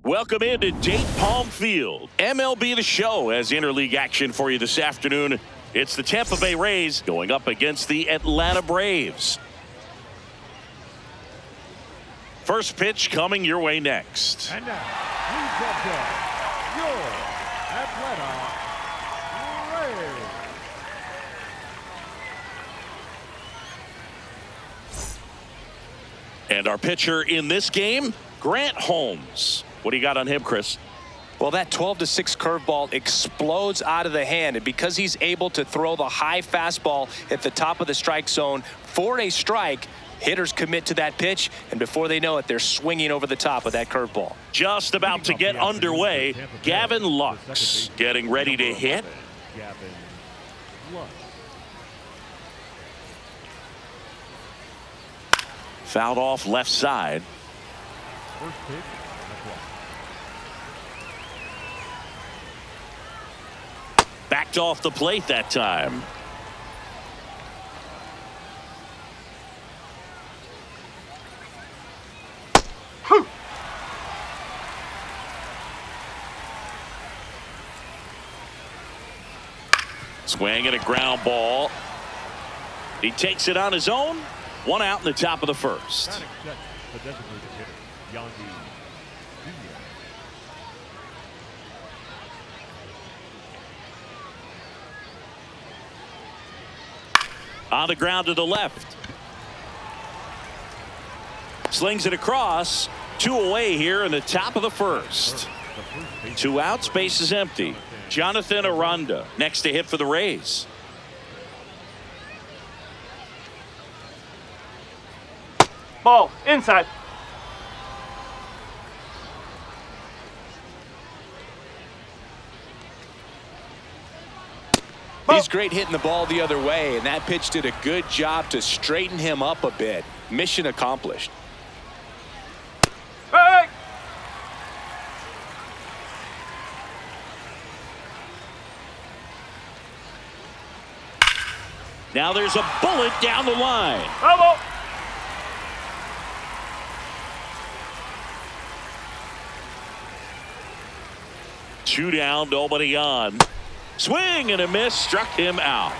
Welcome into Dayton Palm Field. MLB The Show has interleague action for you this afternoon. It's the Tampa Bay Rays going up against the Atlanta Braves. First pitch coming your way next. And now, please welcome your Atlanta Braves. And our pitcher in this game, Grant Holmes. What do you got on him, Chris? Well, that 12-6 curveball explodes out of the hand, and because he's able to throw the high fastball at the top of the strike zone for a strike, hitters commit to that pitch, and before they know it, they're swinging over the top of that curveball. Just about to get underway, Gavin Lux getting ready to hit. Gavin Lux. Fouled off left side. First pitch. Backed off the plate that time. Swing and a ground ball. He takes it on his own. One out in the top of the first. The designated hitter, Yandy. On the ground to the left. Slings it across. Two away here in the top of the first. Two outs, base is empty. Jonathan Aranda next to hit for the Rays. Ball inside. He's great hitting the ball the other way, and that pitch did a good job to straighten him up a bit. Mission accomplished. Hey! Now there's a bullet down the line. Hello. Two down, nobody on. Swing and a miss, struck him out.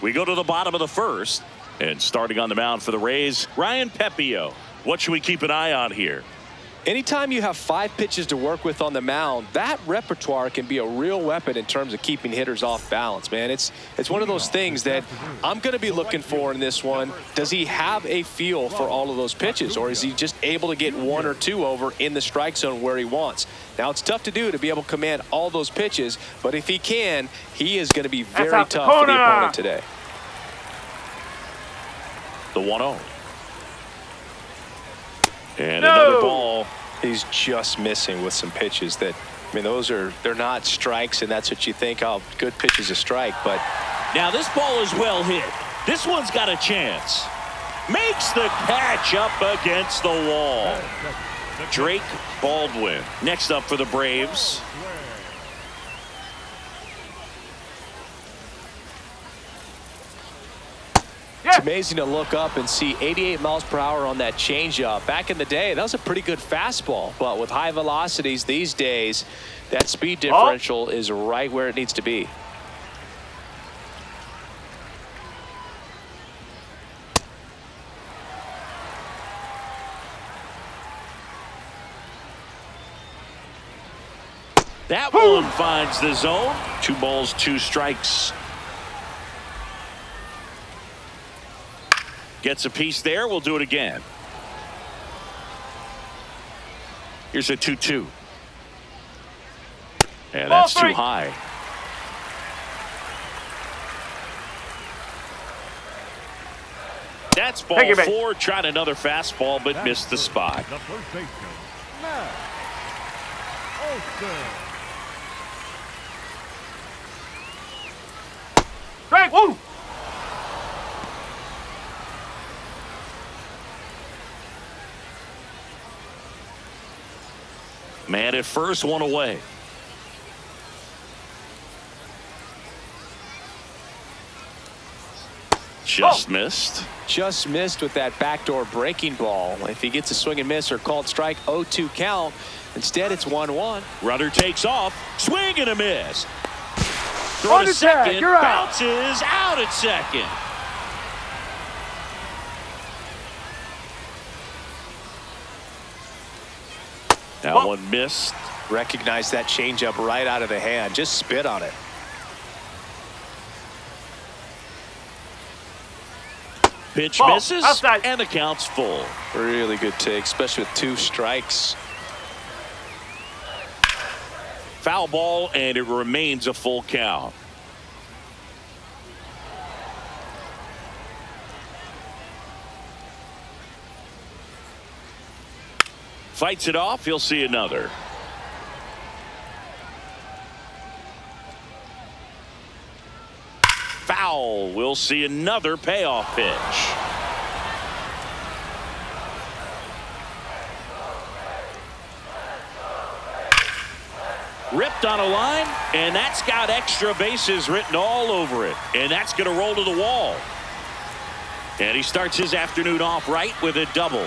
We go to the bottom of the first, and starting on the mound for the Rays, Ryan Pepio. What should we keep an eye on here? Anytime you have 5 pitches to work with on the mound, that repertoire can be a real weapon in terms of keeping hitters off balance, man. It's one of those things that I'm going to be looking for in this one. Does he have a feel for all of those pitches, or is he just able to get 1 or 2 over in the strike zone where he wants? Now, it's tough to do to be able to command all those pitches, but if he can, he is going to be very tough for the opponent today. The 1-0. And another ball. He's just missing with some pitches that, I mean, they're not strikes, and that's what you think, oh, good pitch is a strike, but. Now this ball is well hit. This one's got a chance. Makes the catch up against the wall. Drake Baldwin next up for the Braves. It's amazing to look up and see 88 miles per hour on that changeup. Back in the day, that was a pretty good fastball. But with high velocities these days, that speed differential is right where it needs to be. That one finds the zone. 2 balls, 2 strikes. Gets a piece there. We'll do it again. Here's a 2-2. And that's too high. That's ball 4. Tried another fastball, but missed the spot. The first baseman, Matt Olson. Strike. Woo! Man at first, 1 away. Just missed. Just missed with that backdoor breaking ball. If he gets a swing and miss or called strike, 0-2 count. Instead, it's 1-1. Runner takes off. Swing and a miss. Throw On to the tag, second. you're out. Bounces out at second. That Whoa. one missed. Recognize that changeup right out of the hand. Just spit on it. Pitch Ball, misses, outside. and the count's full. Really good take, especially with 2 strikes. Foul ball, and it remains a full count. Fights it off. He'll see another. Foul. We'll see another payoff pitch. Ripped on a line, and that's got extra bases written all over it. And that's going to roll to the wall. And he starts his afternoon off right with a double.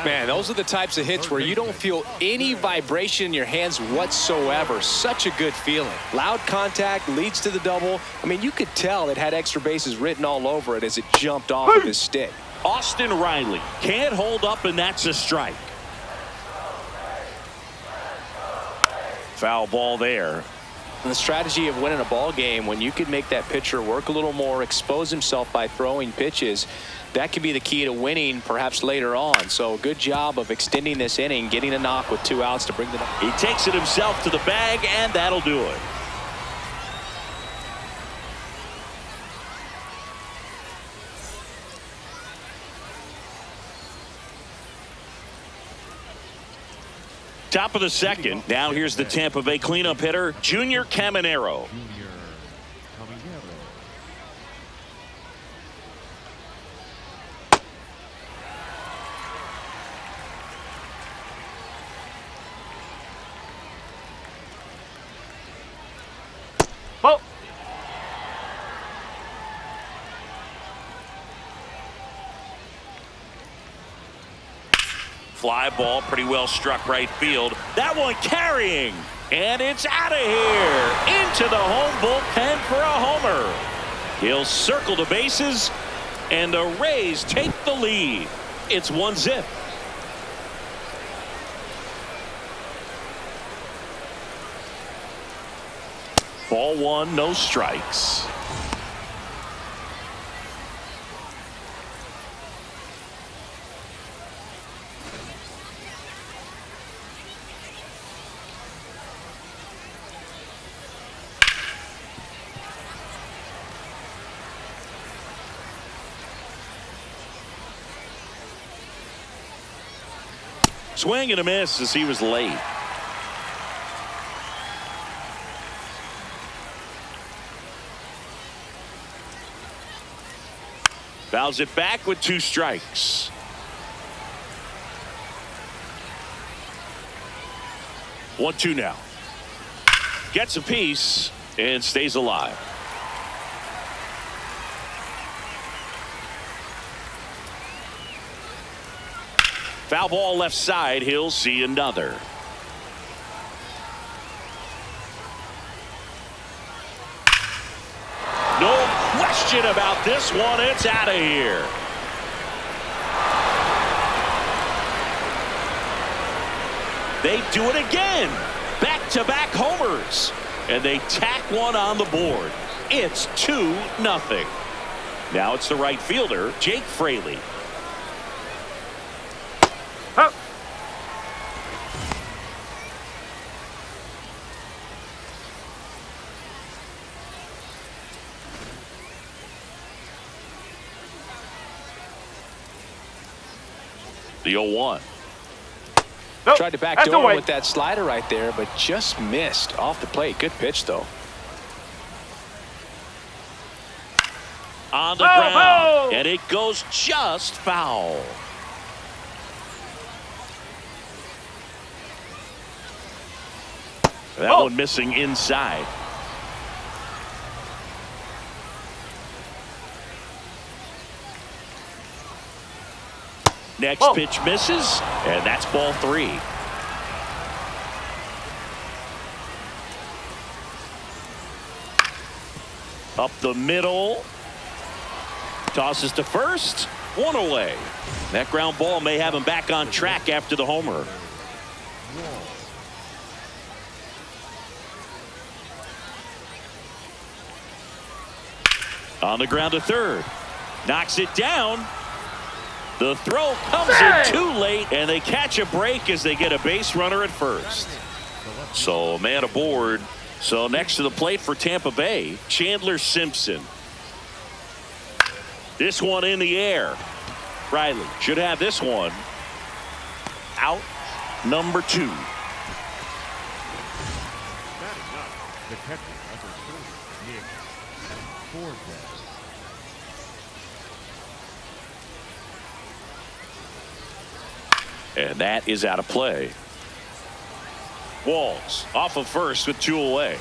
Man, those are the types of hits where you don't feel any vibration in your hands whatsoever. Such a good feeling. Loud contact leads to the double. I mean, you could tell it had extra bases written all over it as it jumped off of his stick. Austin Riley can't hold up, and that's a strike. Foul ball there. And the strategy of winning a ball game, when you could make that pitcher work a little more, expose himself by throwing pitches, that can be the key to winning perhaps later on. So good job of extending this inning, getting a knock with 2 outs to bring the. He takes it himself to the bag, and that'll do it. Top of the second. Now here's the Tampa Bay cleanup hitter, Junior Caminero. Junior Caminero. Ball. Fly ball, pretty well struck right field. That one carrying, and it's out of here. Into the home bullpen for a homer. He'll circle the bases, and the Rays take the lead. It's 1-0. Ball 1, no strikes. Swing and a miss as he was late. Fouls it back with 2 strikes. One, 2 now. Gets a piece and stays alive. Foul ball left side. He'll see another. No question about this one. It's out of here. They do it again. Back-to-back homers. And they tack one on the board. It's 2-0. Now it's the right fielder, Jake Fraley. Huh. The 0-1. Nope. Tried to That's backdoor away. him with that slider right there, but just missed off the plate. Good pitch, though. On the Foul, ground. foul. And it goes just foul. That Oh. one missing inside. Next Ball. pitch misses, and that's ball 3. Up the middle. Tosses to first. 1 away. That ground ball may have him back on track after the homer. On the ground to third. Knocks it down. The throw comes in too late, and they catch a break as they get a base runner at first. So a man aboard. So next to the plate for Tampa Bay, Chandler Simpson. This one in the air. Riley should have this one. Out number 2. Batting up, the catcher, number 2, Nick Fortes. And that is out of play. Walls off of first with 2 away.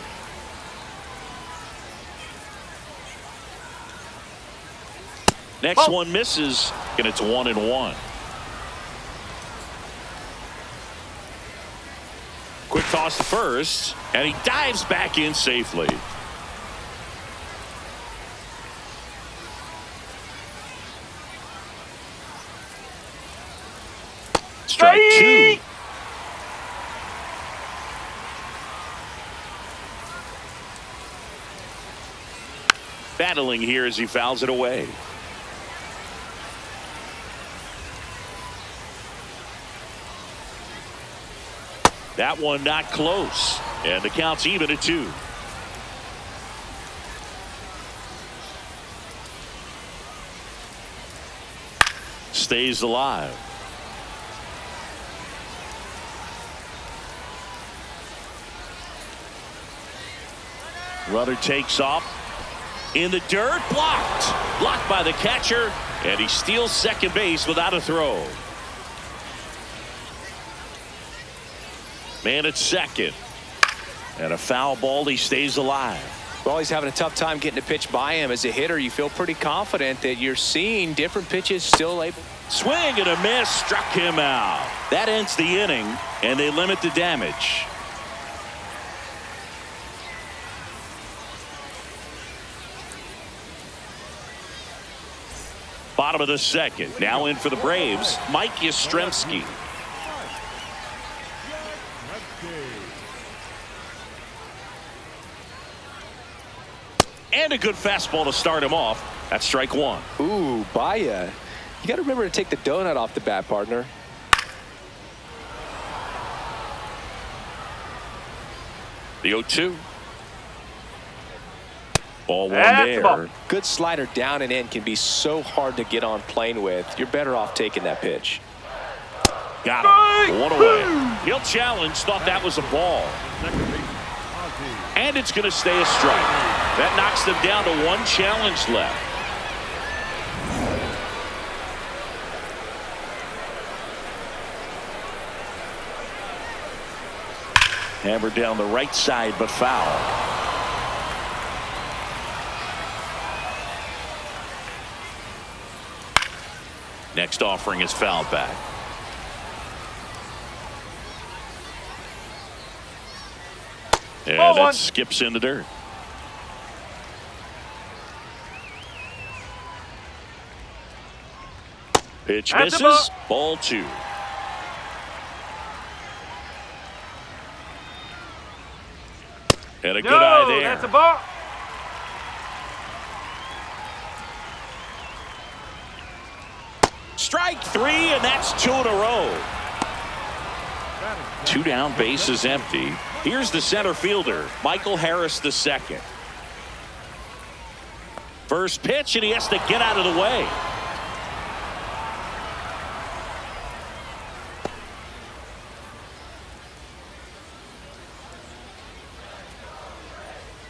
Next one misses, and it's 1-1. Quick toss to first, and he dives back in safely. Strike 2. Battling here as he fouls it away. That one not close, and the count's even at 2. Stays alive. Runner takes off in the dirt, blocked by the catcher, and he steals second base without a throw. Man at second, and a foul ball. He stays alive. Well, he's having a tough time getting a pitch by him. As a hitter, you feel pretty confident that you're seeing different pitches still able. Swing and a miss, struck him out. That ends the inning, and they limit the damage. Bottom of the second. Now in for the Braves, Mike Yastrzemski. And a good fastball to start him off. That's strike 1. Ooh, Baya. You got to remember to take the donut off the bat, partner. The 0-2. Ball 1 That's there. ball. Good slider down and in can be so hard to get on plane with. You're better off taking that pitch. Got him. 1 away. He'll challenge. Thought that was a ball. And it's going to stay a strike. That knocks them down to 1 challenge left. Hammered down the right side, but foul. Next offering is fouled back. And Ball that 1. skips in the dirt. Pitch That's a misses. Ball 2. And a good eye there. That's a ball. Strike 3, and that's 2 in a row. 2 down, base is empty. Here's the center fielder, Michael Harris II. First pitch, and he has to get out of the way.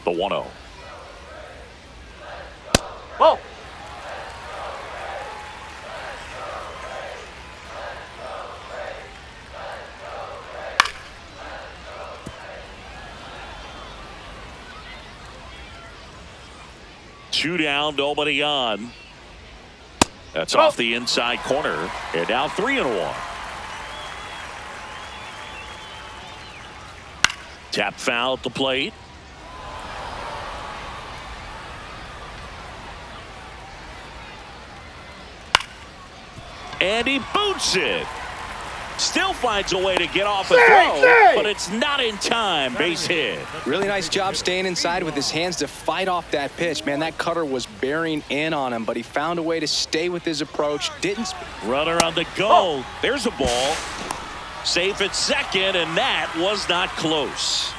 The 1-0. Ball. Two down, nobody on. That's off the inside corner. And now 3-1. Tap foul at the plate. And he boots it. Still finds a way to get off a throw, but it's not in time. Base hit. Really nice job staying inside with his hands to fight off that pitch. Man, that cutter was bearing in on him, but he found a way to stay with his approach. Runner on the go. There's a ball. Safe at second, and that was not close.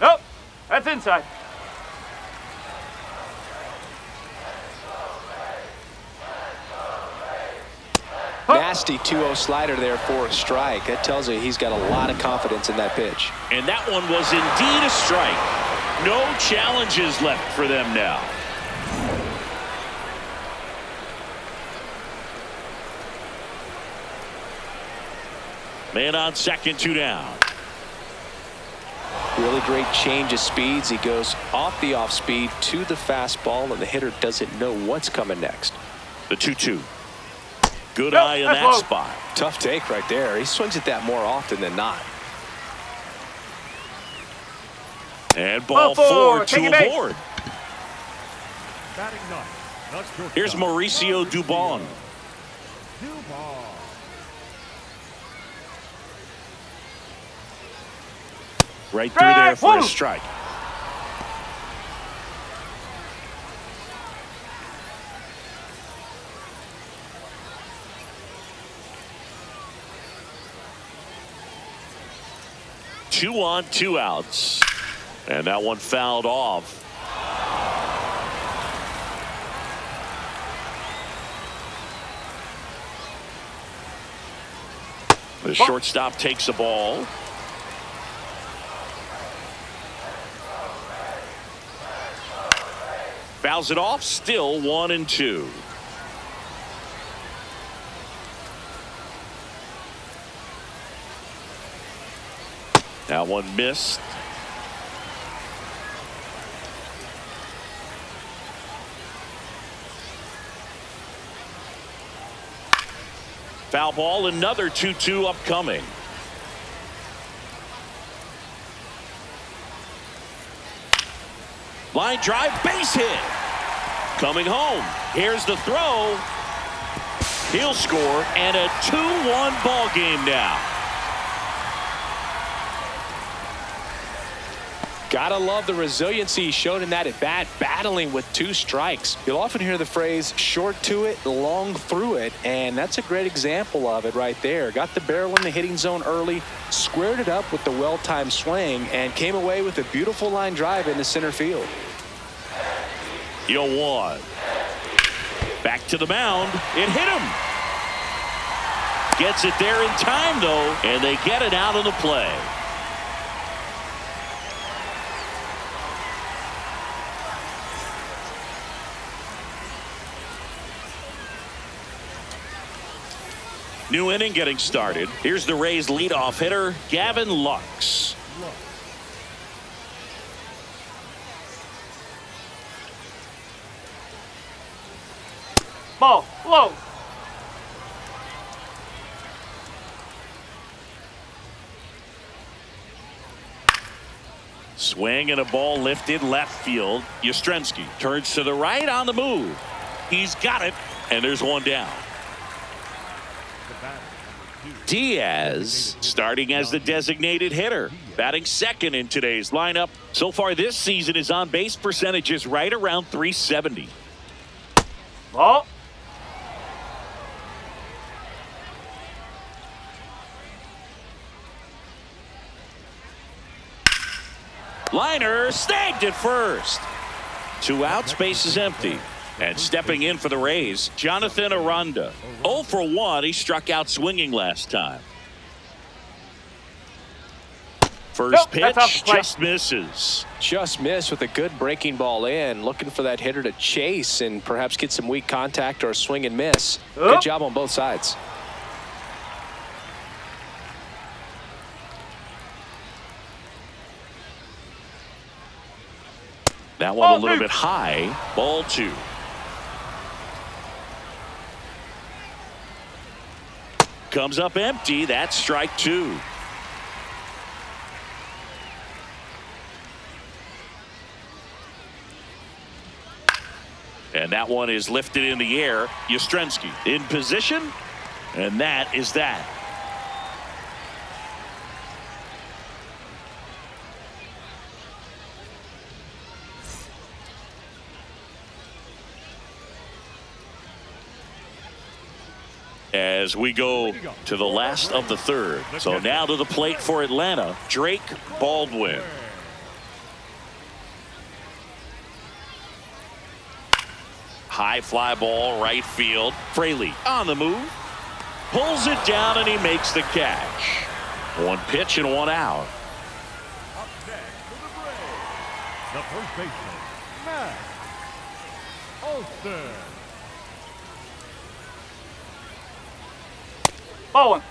Nope. That's inside. Nasty 2-0 slider there for a strike. That tells you he's got a lot of confidence in that pitch. And that one was indeed a strike. No challenges left for them now. Man on second, 2 down. Really great change of speeds. He goes off the off speed to the fastball, and the hitter doesn't know what's coming next. The 2-2. Good eye in that spot. Tough take right there. He swings at that more often than not. And ball 4 to a board. Batting ninth. Here's Mauricio Dubon. Right through there for a strike. Two on, 2 outs. And that one fouled off. The shortstop takes the ball. Fouls it off, still 1-2. That one missed. Foul ball, another 2-2 upcoming. Line drive, base hit. Coming home. Here's the throw. He'll score, and a 2-1 ball game now. Gotta love the resiliency he showed in that at bat, battling with 2 strikes. You'll often hear the phrase short to it, long through it, and that's a great example of it right there. Got the barrel in the hitting zone early, squared it up with the well-timed swing, and came away with a beautiful line drive into center field. 0-1. Back to the mound. It hit him. Gets it there in time, though, and they get it out of the play. New inning getting started. Here's the Rays leadoff hitter, Gavin Lux. Ball, low. Swing and a ball lifted left field. Yastrzemski turns to the right on the move. He's got it, and there's one down. Diaz starting as the designated hitter, batting second in today's lineup. So far this season, his on-base percentage is right around .370. Ball. Liner snagged at first. 2 outs, base is empty. And stepping in for the Rays, Jonathan Aranda. 0 for 1. He struck out swinging last time. First pitch just misses. Just missed with a good breaking ball in. Looking for that hitter to chase and perhaps get some weak contact or a swing and miss. Good job on both sides. That one a little bit high. Ball 2. Comes up empty. That's strike 2. And that one is lifted in the air. Yastrzemski in position. And that is that. As we go to the last of the third. So now to the plate for Atlanta, Drake Baldwin. High fly ball, right field. Fraley on the move. Pulls it down and he makes the catch. One pitch and one out. Up next for the Braves, the first baseman, Matt Olson. Ball 1.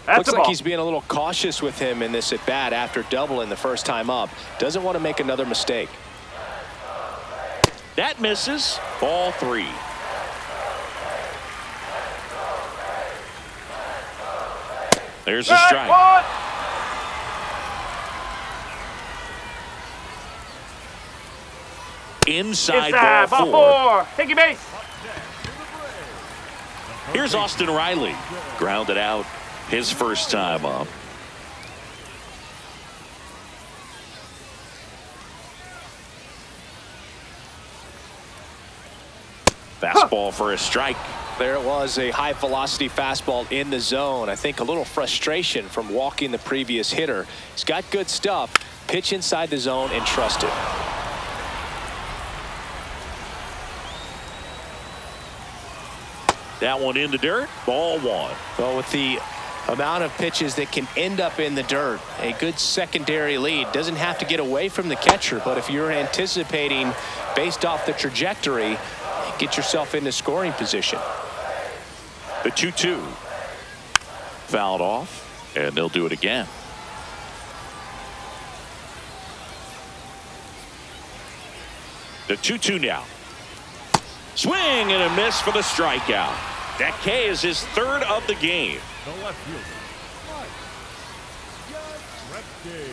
That's Looks a like ball. he's being a little cautious with him in this at bat after doubling the first time up. Doesn't want to make another mistake. That misses. Ball 3. There's a strike. One. Inside Inside, ball 4. ball 4. Take your base. Here's Austin Riley. Grounded out his first time up. Fastball for a strike. There it was, a high velocity fastball in the zone. I think a little frustration from walking the previous hitter. He's got good stuff. Pitch inside the zone and trust it. That one in the dirt. Ball 1. Well, with the amount of pitches that can end up in the dirt, a good secondary lead. Doesn't have to get away from the catcher, but if you're anticipating based off the trajectory, get yourself into scoring position. The 2-2. Fouled off, and they'll do it again. The 2-2 now. Swing and a miss for the strikeout. That K is his third of the game. The left fielder, Mike Yastrzemski.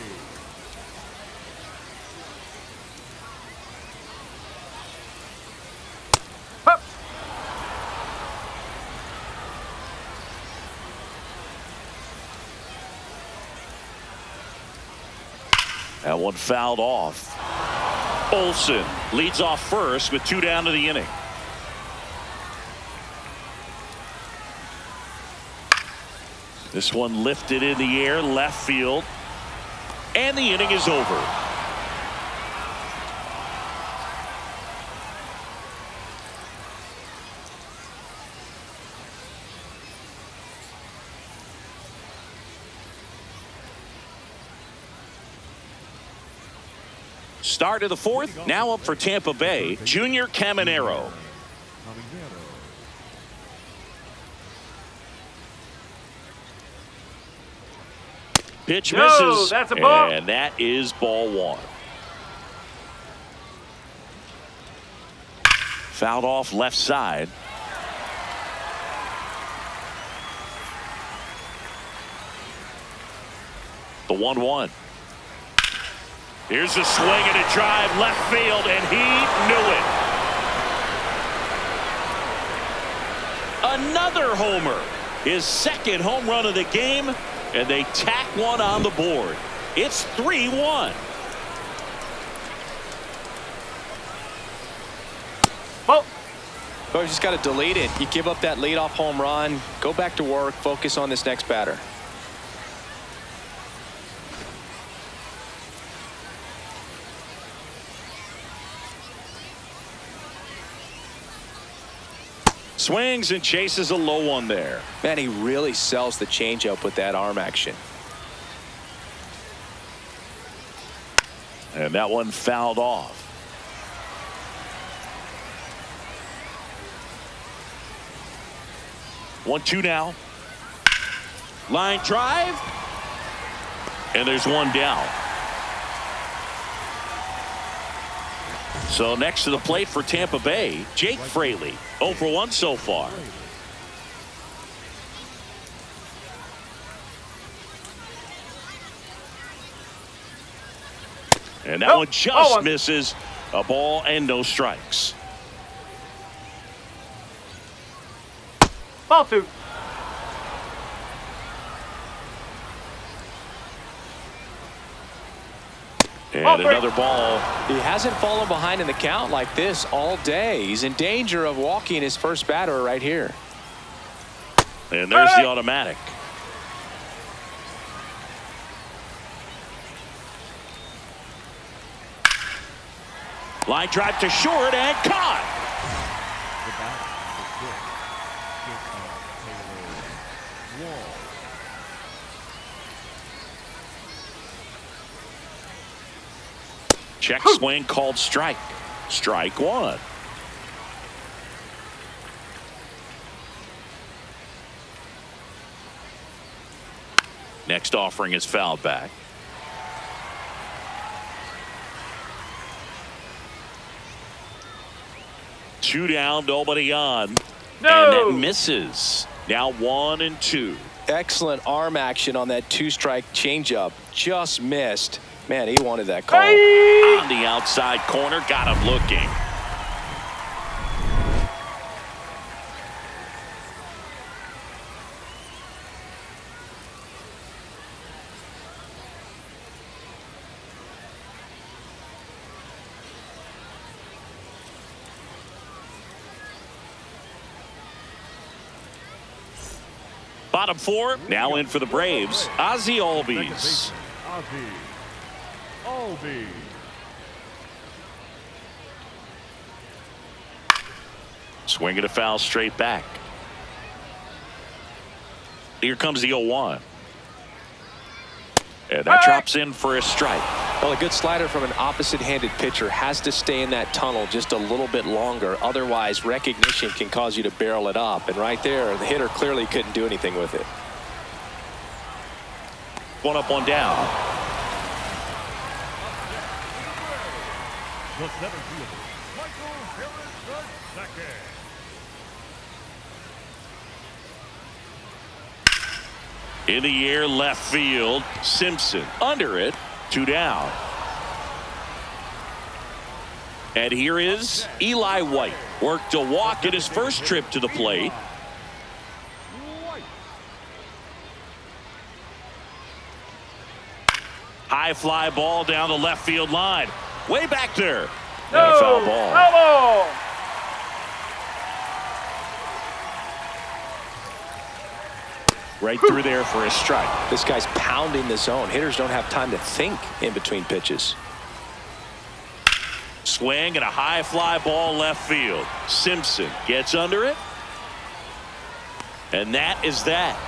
Hup. That one fouled off. Olson leads off first with 2 down to the inning. This one lifted in the air, left field, and the inning is over. Start of the fourth, now up for Tampa Bay, Junior Caminero. Caminero. Pitch No, misses, that's a ball. and that is ball 1. Fouled off left side. The 1-1. Here's a swing and a drive left field, and he knew it. Another homer. His second home run of the game, and they tack one on the board. It's 3-1. Oh. Well, you just got to delete it. You give up that leadoff home run, go back to work, focus on this next batter. Swings and chases a low one there. Man, he really sells the changeup with that arm action. And that one fouled off. One, two now. Line drive. And there's one down. So next to the plate for Tampa Bay, Jake Fraley. 0 for 1 so far. And that one just misses. A ball and no strikes. Ball 2. And another ball. He hasn't fallen behind in the count like this all day. He's in danger of walking his first batter right here. And there's the automatic. Line drive to short and caught. Check swing called strike. Strike 1. Next offering is fouled back. Two down, nobody on. No. And that misses. Now 1 and 2. Excellent arm action on that 2-strike changeup. Just missed. Man, he wanted that call. Hey. On the outside corner, got him looking. Bottom 4, now in for the Braves, Ozzie Albies. Ozzie Albies. Swinging a foul straight back. Here comes the 0-1. And that drops in for a strike. Well, a good slider from an opposite-handed pitcher has to stay in that tunnel just a little bit longer. Otherwise, recognition can cause you to barrel it up. And right there, the hitter clearly couldn't do anything with it. 1 up, 1 down. The center fielder, Michael Harris II. In the air, left field. Simpson under it. 2 down. And here is Eli White. Worked a walk at his first trip to the plate. High fly ball down the left field line. Way back there. And a foul ball. Foul ball. Right through there for a strike. This guy's pounding the zone. Hitters don't have time to think in between pitches. Swing and a high fly ball left field. Simpson gets under it. And that is that.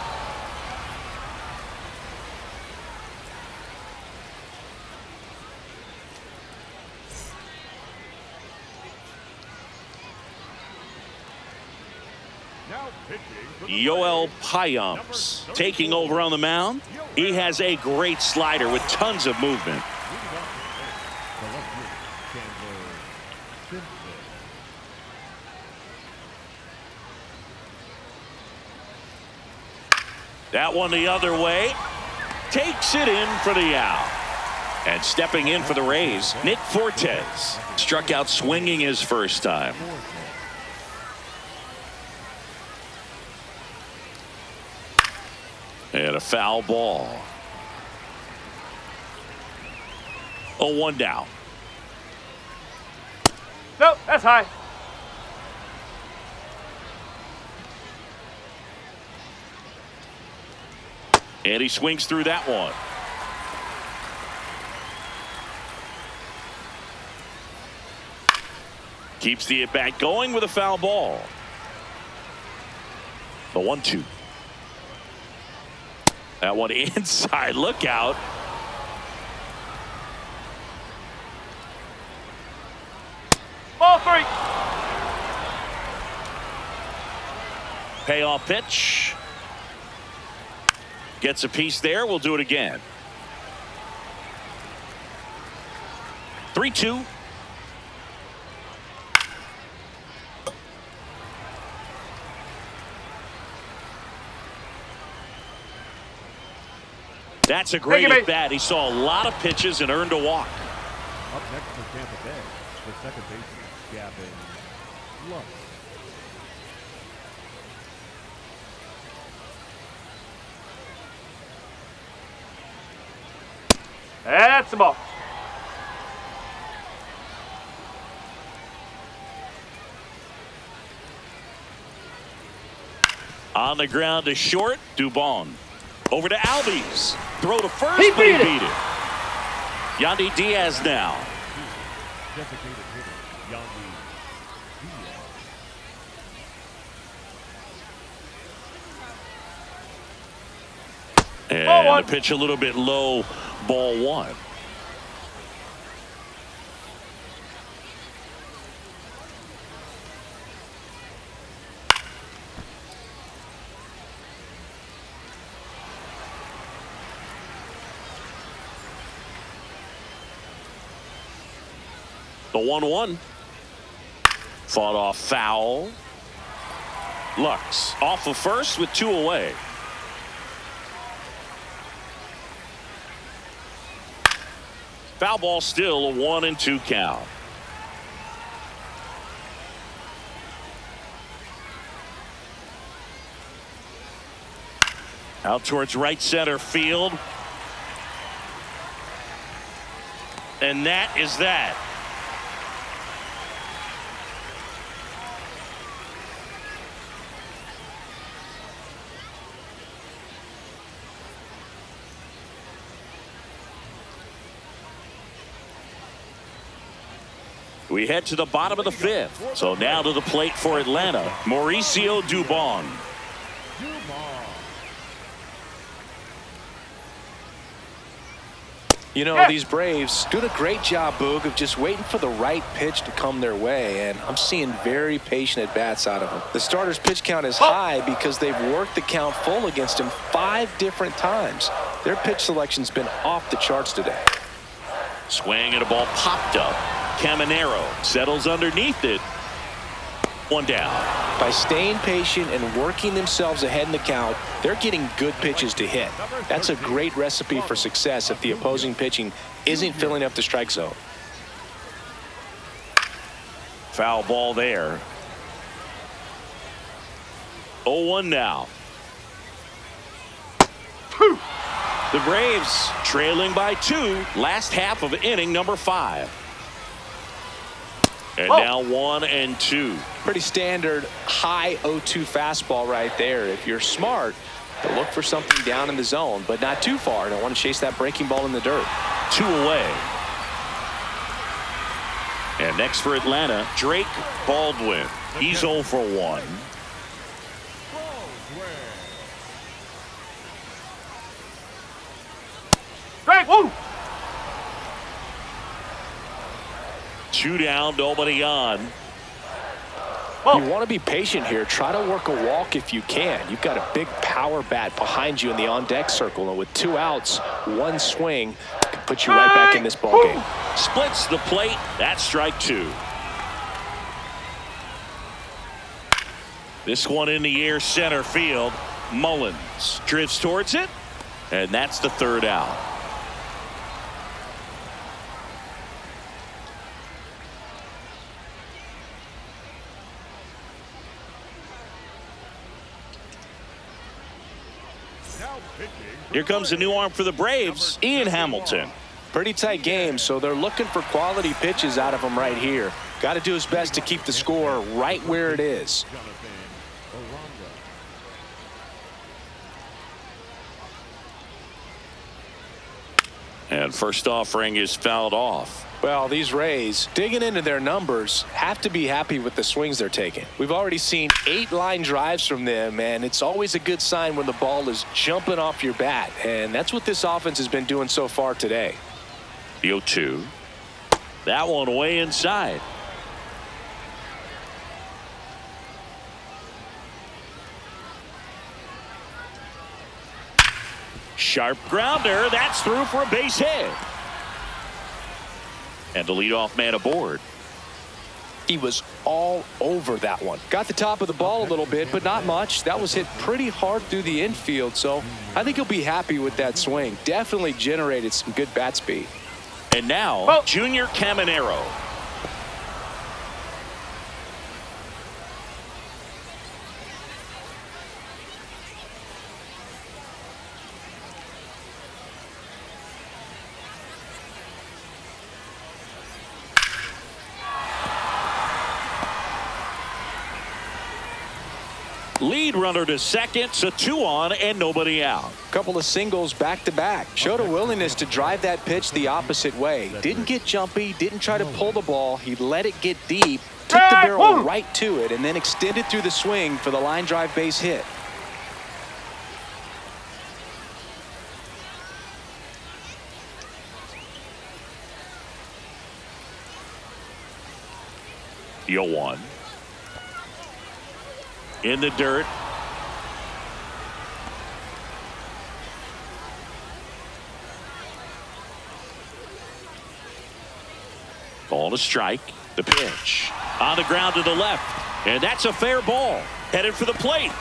Now pitching for the Yoel Braves, Payams number taking over on the mound. He has a great slider with tons of movement. leading off the left fielder, Chandler Simpson. That one the other way. Takes it in for the out. And stepping in for the Rays, Nick Fortes. Struck out swinging his first time. And a foul ball. 0-1 down. Nope, that's high. And he swings through that one. Keeps the at-bat going with a foul ball. The 1-2. That one inside. Look out. Ball 3. Payoff pitch. Gets a piece there. We'll do it again. 3-2. That's a great at bat. He saw a lot of pitches and earned a walk. Up next for Tampa Bay, the second baseman, Gavin Lux. That's the ball. On the ground to short, Dubon. Over to Albies. Throw to first, He but he beat it. beat it. Yandy Diaz now. Designated hitter, Yandy Diaz. Ball And one. the pitch a little bit low, ball one. The 1-1. Fought off foul. Lux off of first with 2 away. Foul ball, still a 1-2 count. Out towards right center field. And that is that. We head to the bottom of the 5th. So now to the plate for Atlanta, Mauricio Dubon. You know, these Braves doing a great job, Boog, of just waiting for the right pitch to come their way, and I'm seeing very patient at-bats out of them. The starter's pitch count is high because they've worked the count full against him 5 different times. Their pitch selection's been off the charts today. Swing and a ball popped up. Caminero settles underneath it. 1 down. By staying patient and working themselves ahead in the count, they're getting good pitches to hit. That's a great recipe for success if the opposing pitching isn't filling up the strike zone. Foul ball there. 0-1 now. The Braves trailing by 2. Last half of inning number 5. And now 1-2. Pretty standard high 0-2 fastball right there. If you're smart, you'll look for something down in the zone, but not too far. Don't want to chase that breaking ball in the dirt. 2 away. And next for Atlanta, Drake Baldwin. He's 0 for 1. Drake, woo! 2 down, nobody on. You want to be patient here. Try to work a walk if you can. You've got a big power bat behind you in the on-deck circle, and with 2 outs, 1 swing can put you right back in this ball game. Splits the plate. That's strike 2. This one in the air, center field. Mullins drifts towards it, and that's the 3rd out. Here comes a new arm for the Braves, Ian Hamilton. Pretty tight game, so they're looking for quality pitches out of him right here. Got to do his best to keep the score right where it is. And first offering is fouled off. Well, these Rays, digging into their numbers, have to be happy with the swings they're taking. We've already seen 8 line drives from them, and it's always a good sign when the ball is jumping off your bat. And that's what this offense has been doing so far today. The 0-2. That one way inside. Sharp grounder. That's through for a base hit. And the leadoff man aboard. He was all over that one. Got the top of the ball a little bit, but not much. That was hit pretty hard through the infield, so I think he'll be happy with that swing. Definitely generated some good bat speed. And now, Junior Caminero. Lead runner to second, so 2 on and nobody out. Couple of singles back-to-back. Showed a willingness to drive that pitch the opposite way. Didn't get jumpy, didn't try to pull the ball. He let it get deep, took the barrel right to it, and then extended through the swing for the line drive base hit. The 0-1. In the dirt. Ball to strike. The pitch. On the ground to the left. And that's a fair ball. Headed for the plate.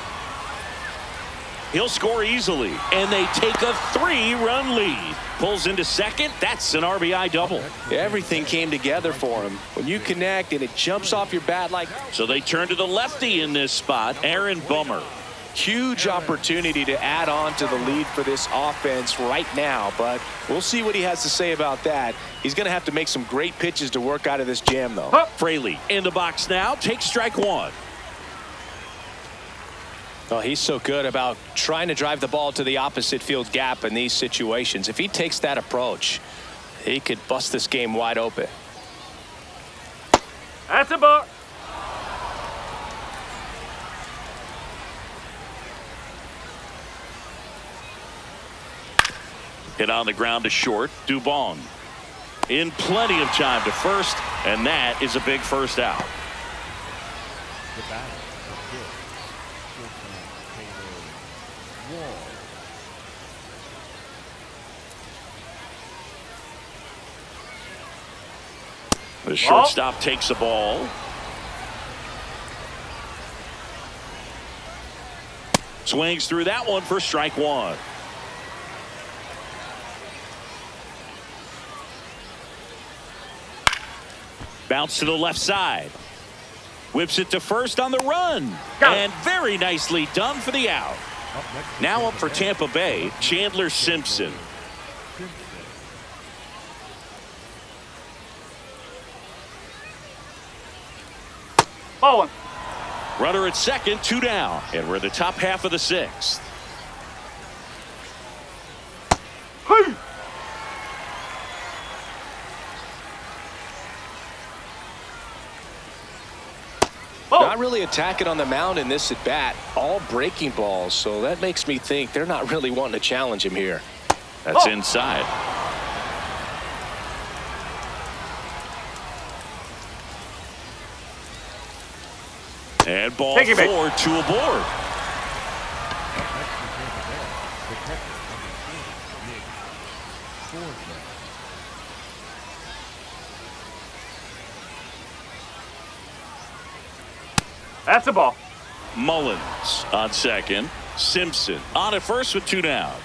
He'll score easily. And they take a 3-run lead. Pulls into second. That's an RBI double. Everything came together for him. When you connect and it jumps off your bat like... So they turn to the lefty in this spot, Aaron Bummer. Huge opportunity to add on to the lead for this offense right now, but we'll see what he has to say about that. He's going to have to make some great pitches to work out of this jam, though. Fraley in the box now. Takes strike 1. Oh, he's so good about trying to drive the ball to the opposite field gap in these situations. If he takes that approach, he could bust this game wide open. That's a ball. Hit on the ground to short. Dubon in plenty of time to first, and that is a big first out. The batter of Bill. Wall. The shortstop takes the ball. Swings through that one for strike 1. Bounce to the left side. Whips it to first on the run. And very nicely done for the out. Now up for Tampa Bay, Chandler Simpson. Bowling. Runner at second, 2 down. And we're in the top half of the 6th. Hey. Not really attacking on the mound in this at bat. All breaking balls, so that makes me think they're not really wanting to challenge him here. That's inside. And ball 4, 2 aboard. That's a ball. Mullins on second. Simpson on at first with 2 down.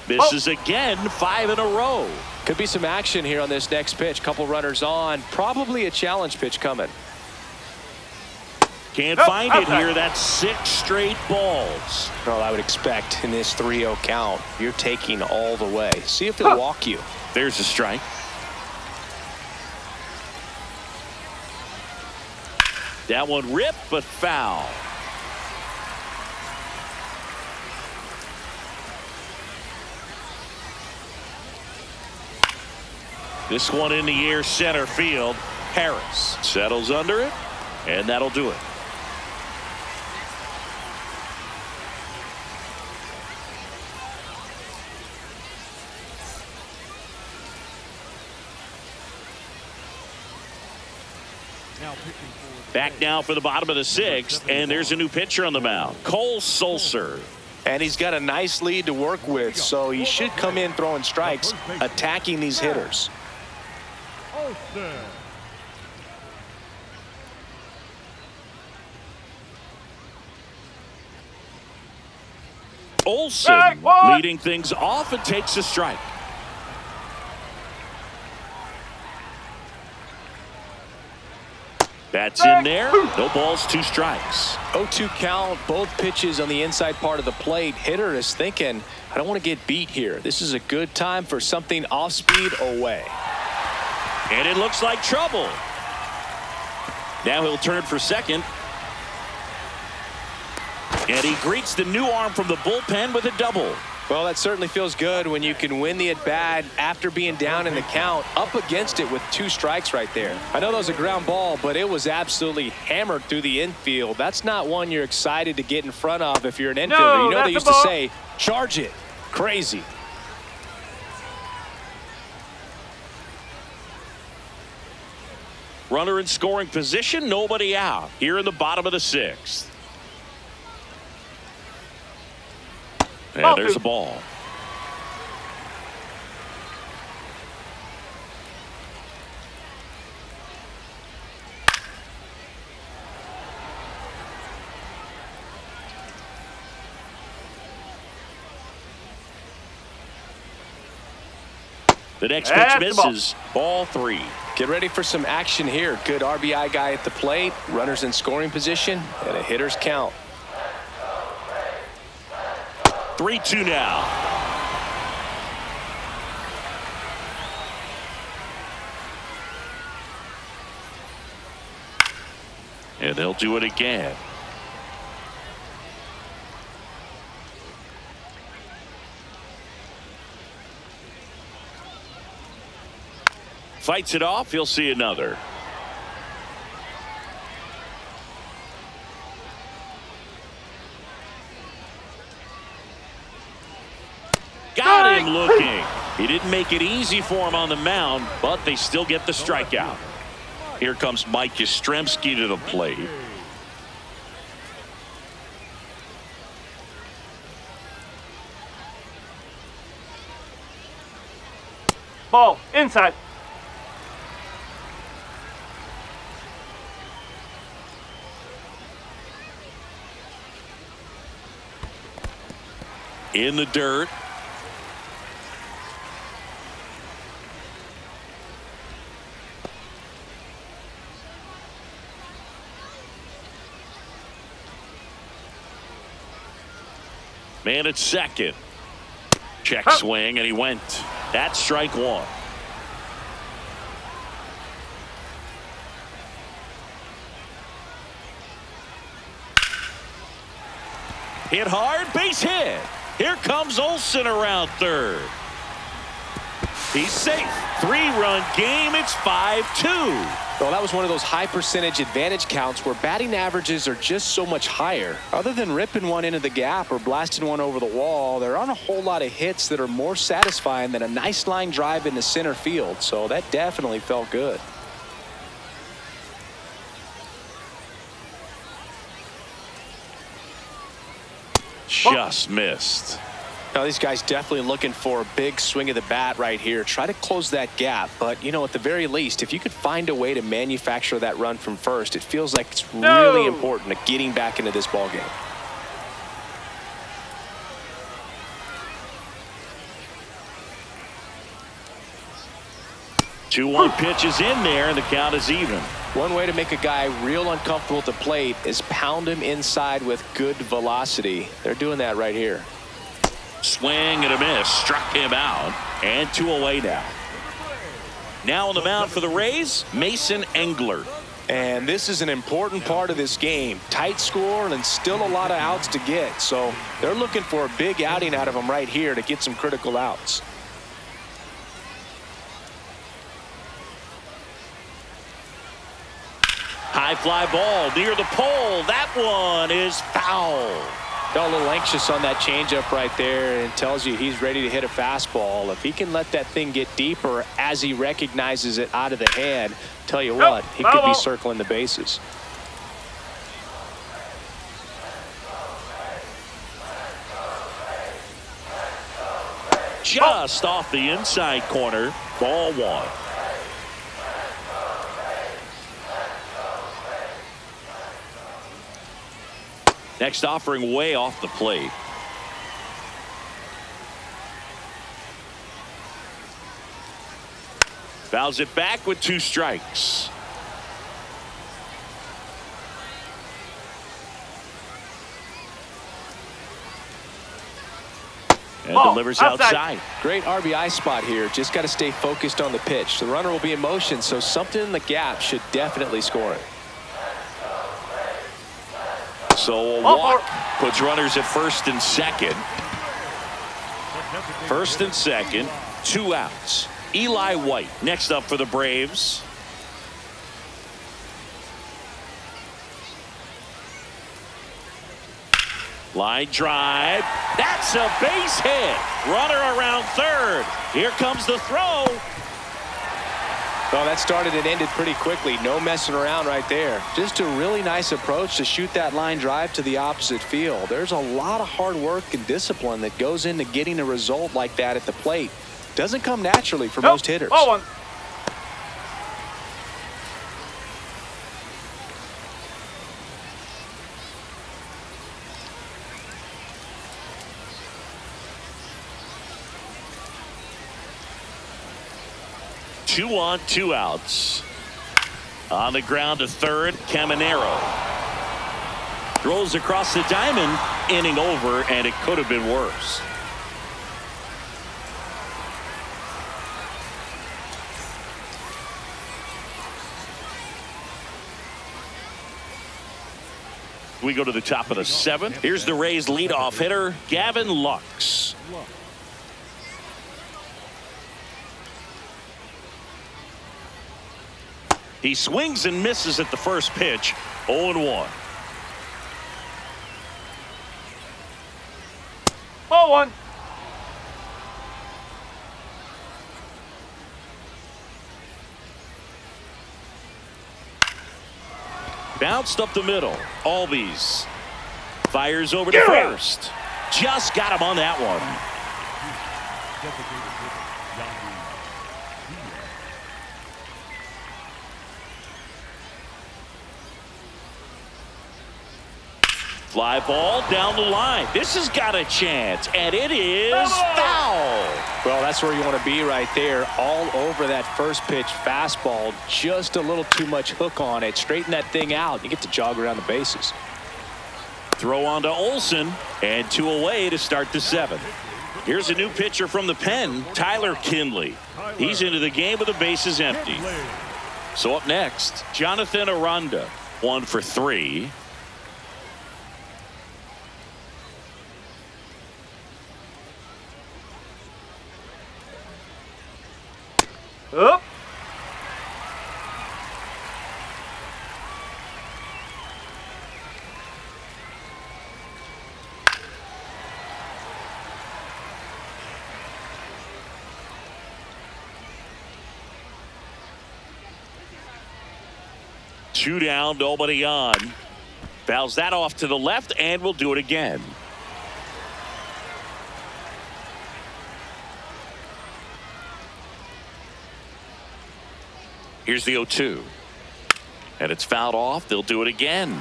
Misses again, 5 in a row. Could be some action here on this next pitch. Couple runners on. Probably a challenge pitch coming. Can't find it here. That's 6 straight balls. Well, I would expect in this 3-0 count, you're taking all the way. See if they'll walk you. There's a strike. That one ripped, but foul. This one in the air, center field. Harris settles under it, and that'll do it. Back now for the bottom of the 6th, and there's a new pitcher on the mound, Cole Sulser. And he's got a nice lead to work with, so he should come in throwing strikes, attacking these hitters. Olsen leading things off and takes a strike. That's in there. No balls, 2 strikes. 0-2 count, both pitches on the inside part of the plate. Hitter is thinking, I don't want to get beat here. This is a good time for something off speed away. And it looks like trouble. Now he'll turn for second. And he greets the new arm from the bullpen with a double. Well, that certainly feels good when you can win the at-bat after being down in the count, up against it with 2 strikes right there. I know that was a ground ball, but it was absolutely hammered through the infield. That's not one you're excited to get in front of if you're an infielder. No, you know they that's used a to ball. say, charge it. Crazy. Runner in scoring position, nobody out. Here in the bottom of the 6th. And there's a ball. The next pitch misses. Ball 3. Get ready for some action here. Good RBI guy at the plate, runners in scoring position, and a hitter's count. 3-2 now. And they'll do it again. Fights it off. He'll see another. Got him looking. He didn't make it easy for him on the mound, but they still get the strikeout. Here comes Mike Yastrzemski to the plate. Ball inside. In the dirt. Man at second. Check swing, and he went. That's strike 1. Hit hard, base hit. Here comes Olsen around third. He's safe. 3-run game. It's 5-2. Well, that was one of those high percentage advantage counts where batting averages are just so much higher. Other than ripping one into the gap or blasting one over the wall, there aren't a whole lot of hits that are more satisfying than a nice line drive into center field. So that definitely felt good. Just missed. Now, these guys definitely looking for a big swing of the bat right here. Try to close that gap. But, you know, at the very least, if you could find a way to manufacture that run from first, it feels like it's really important to getting back into this ballgame. Two 2-1 pitch is in there, and the count is even. One way to make a guy real uncomfortable at the plate is pound him inside with good velocity. They're doing that right here. Swing and a miss. Struck him out. And 2 away now. Now on the mound for the Rays, Mason Engler. And this is an important part of this game. Tight score and still a lot of outs to get. So they're looking for a big outing out of him right here to get some critical outs. High fly ball near the pole. That one is foul. Got a little anxious on that changeup right there, and tells you he's ready to hit a fastball. If he can let that thing get deeper as he recognizes it out of the hand, tell you what, he could be circling the bases. just off the inside corner. Ball one. Next offering way off the plate. Fouls it back with 2 strikes. And delivers outside. Great RBI spot here. Just got to stay focused on the pitch. The runner will be in motion, so something in the gap should definitely score it. So a walk puts runners at first and second. First and second, 2 outs. Eli White next up for the Braves. Line drive. That's a base hit. Runner around third. Here comes the throw. Well, that started and ended pretty quickly. No messing around right there. Just a really nice approach to shoot that line drive to the opposite field. There's a lot of hard work and discipline that goes into getting a result like that at the plate. Doesn't come naturally for most hitters. Ball one. Two on, 2 outs. On the ground to third, Caminero. Throws across the diamond, inning over, and it could have been worse. We go to the top of the 7th. Here's the Rays leadoff hitter, Gavin Lux. He swings and misses at the first pitch. 0-1. Ball one. Bounced up the middle. Albies fires over to first. Just got him on that one. Fly ball down the line. This has got a chance, and it is foul. Well, that's where you want to be right there. All over that first pitch fastball. Just a little too much hook on it. Straighten that thing out. You get to jog around the bases. Throw on to Olsen, and 2 away to start the 7th. Here's a new pitcher from the pen, Tyler Kinley. He's into the game with the bases empty. So up next, Jonathan Aranda, 1 for 3. Up. Two down, nobody on. Fouls that off to the left, and we'll do it again. Here's the 0-2. And it's fouled off. They'll do it again.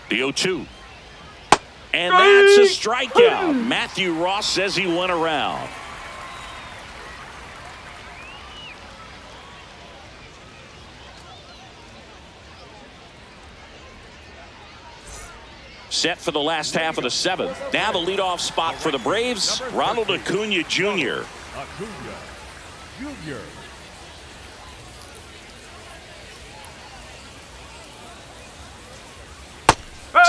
The 0-2. And that's a strikeout. Matthew Ross says he went around. Set for the last half of the 7th. Now the leadoff spot for the Braves, Ronald Acuna Jr.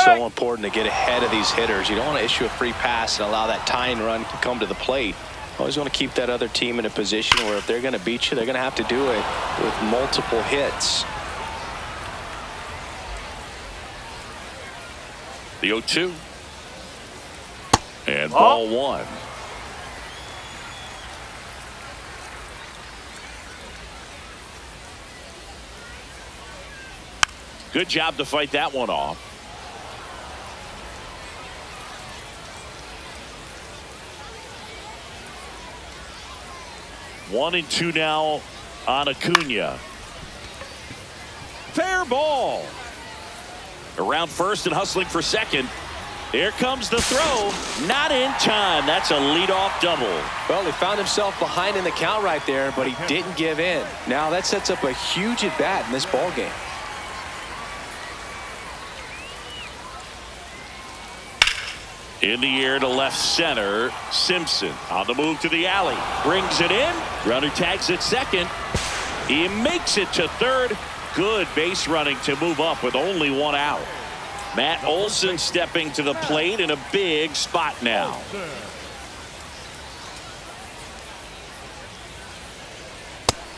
So important to get ahead of these hitters. You don't want to issue a free pass and allow that tying run to come to the plate. Always want to keep that other team in a position where if they're going to beat you, they're going to have to do it with multiple hits. The 0-2. And ball 1. Good job to fight that one off. One and two now on Acuna. Fair ball. Around first and hustling for second. Here comes the throw. Not in time. That's a leadoff double. Well, he found himself behind in the count right there, but he didn't give in. Now that sets up a huge at bat in this ball game. In the air to left center. Simpson on the move to the alley. Brings it in. Runner tags at second. He makes it to third. Good base running to move up with only one out. Matt Olson stepping to the plate in a big spot now.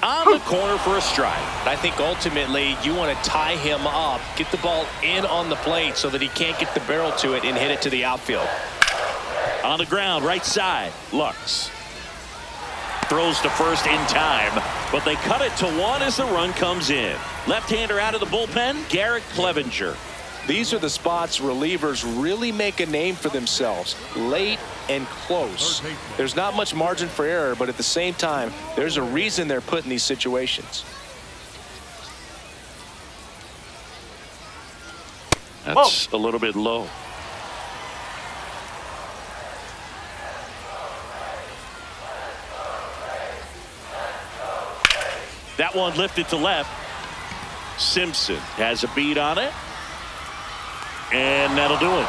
On the corner for a strike. I think ultimately you want to tie him up, get the ball in on the plate so that he can't get the barrel to it and hit it to the outfield. On the ground, right side. Lux throws to first in time, but they cut it to one as the run comes in. Left-hander out of the bullpen, Garrett Clevenger. These are the spots relievers really make a name for themselves, late and close. There's not much margin for error, but at the same time, there's a reason they're put in these situations. That's a little bit low. That one lifted to left. Simpson has a beat on it. And that'll do it.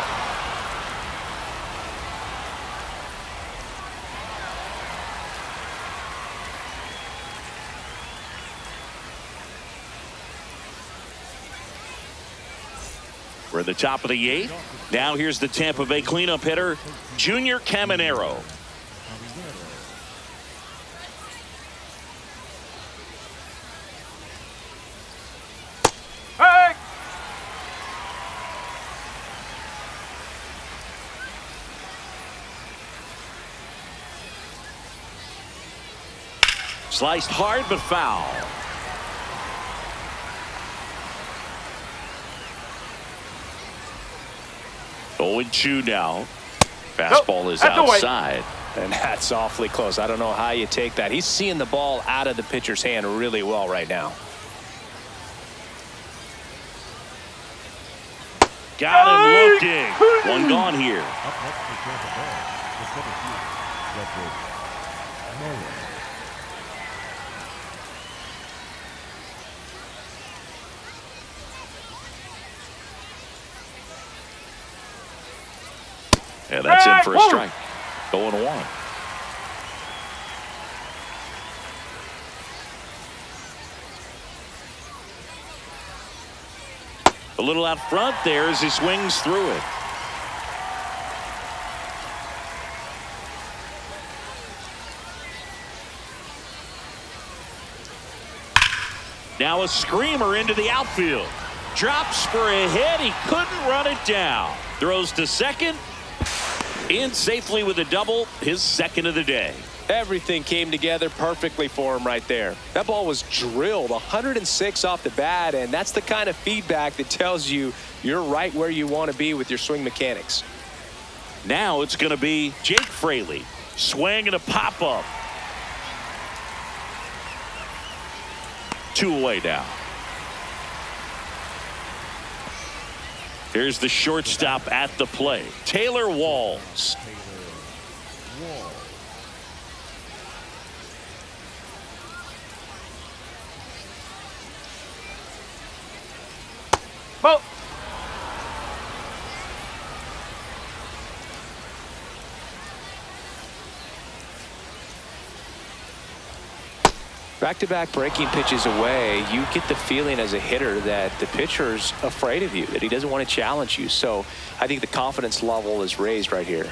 We're at the top of the eighth. Now here's the Tampa Bay cleanup hitter, Junior Caminero. Sliced hard but foul. Oh, and 2 now. Fastball is outside. And that's awfully close. I don't know how you take that. He's seeing the ball out of the pitcher's hand really well right now. Got him looking. One gone here. Up next for Tampa Bay, the center field, Judge Miller. And that's in for a strike. 0-1. A little out front there as he swings through it. Now a screamer into the outfield. Drops for a hit. He couldn't run it down. Throws to second. In safely with a double, his second of the day. Everything came together perfectly for him right there. That ball was drilled 106 off the bat, and that's the kind of feedback that tells you you're right where you want to be with your swing mechanics. Now it's going to be Jake Fraley. Swing and a pop-up. 2 away now. Here's the shortstop at the plate, Taylor Walls. Ball. Back-to-back breaking pitches away, you get the feeling as a hitter that the pitcher's afraid of you, that he doesn't want to challenge you. So I think the confidence level is raised right here.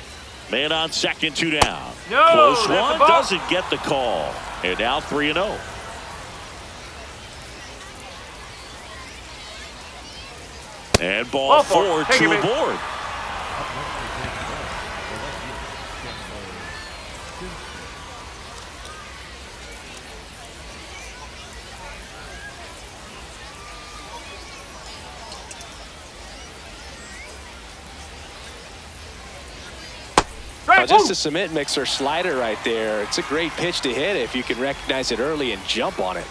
Man on second, 2 down. No, close that's one, a ball. doesn't get the call. And now 3-0. And ball 4, Take 2 it, aboard. Strike. Just a cement mixer slider right there. It's a great pitch to hit if you can recognize it early and jump on it.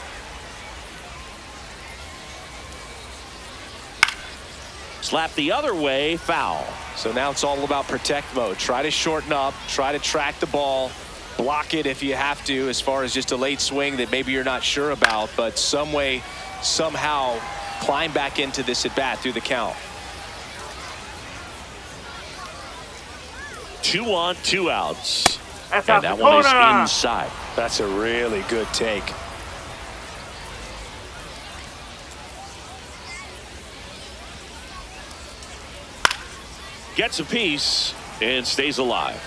Slap the other way, foul. So now it's all about protect mode. Try to shorten up, try to track the ball, block it if you have to, as far as just a late swing that maybe you're not sure about, but some way, somehow climb back into this at bat through the count. 2 on, 2 outs. That's And that one is inside. That's a really good take. Gets a piece and stays alive.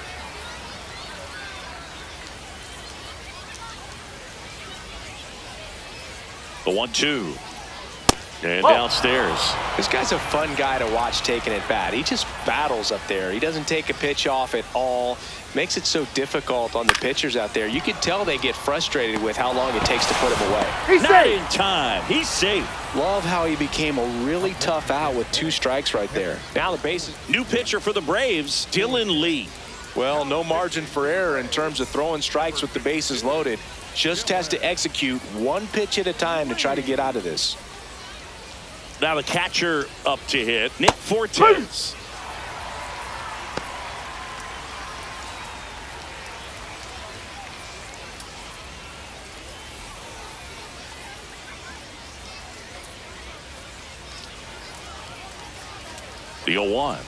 The 1-2. And downstairs. This guy's a fun guy to watch taking at bat. He just battles up there. He doesn't take a pitch off at all. Makes it so difficult on the pitchers out there. You can tell they get frustrated with how long it takes to put him away. He's Not safe. in time. He's safe. Love how he became a really tough out with 2 strikes right there. Now the bases. New pitcher for the Braves, Dylan Lee. Well, no margin for error in terms of throwing strikes with the bases loaded. Just has to execute 1 pitch at a time to try to get out of this. Now the catcher up to hit, Nick Fortes. The 0-1.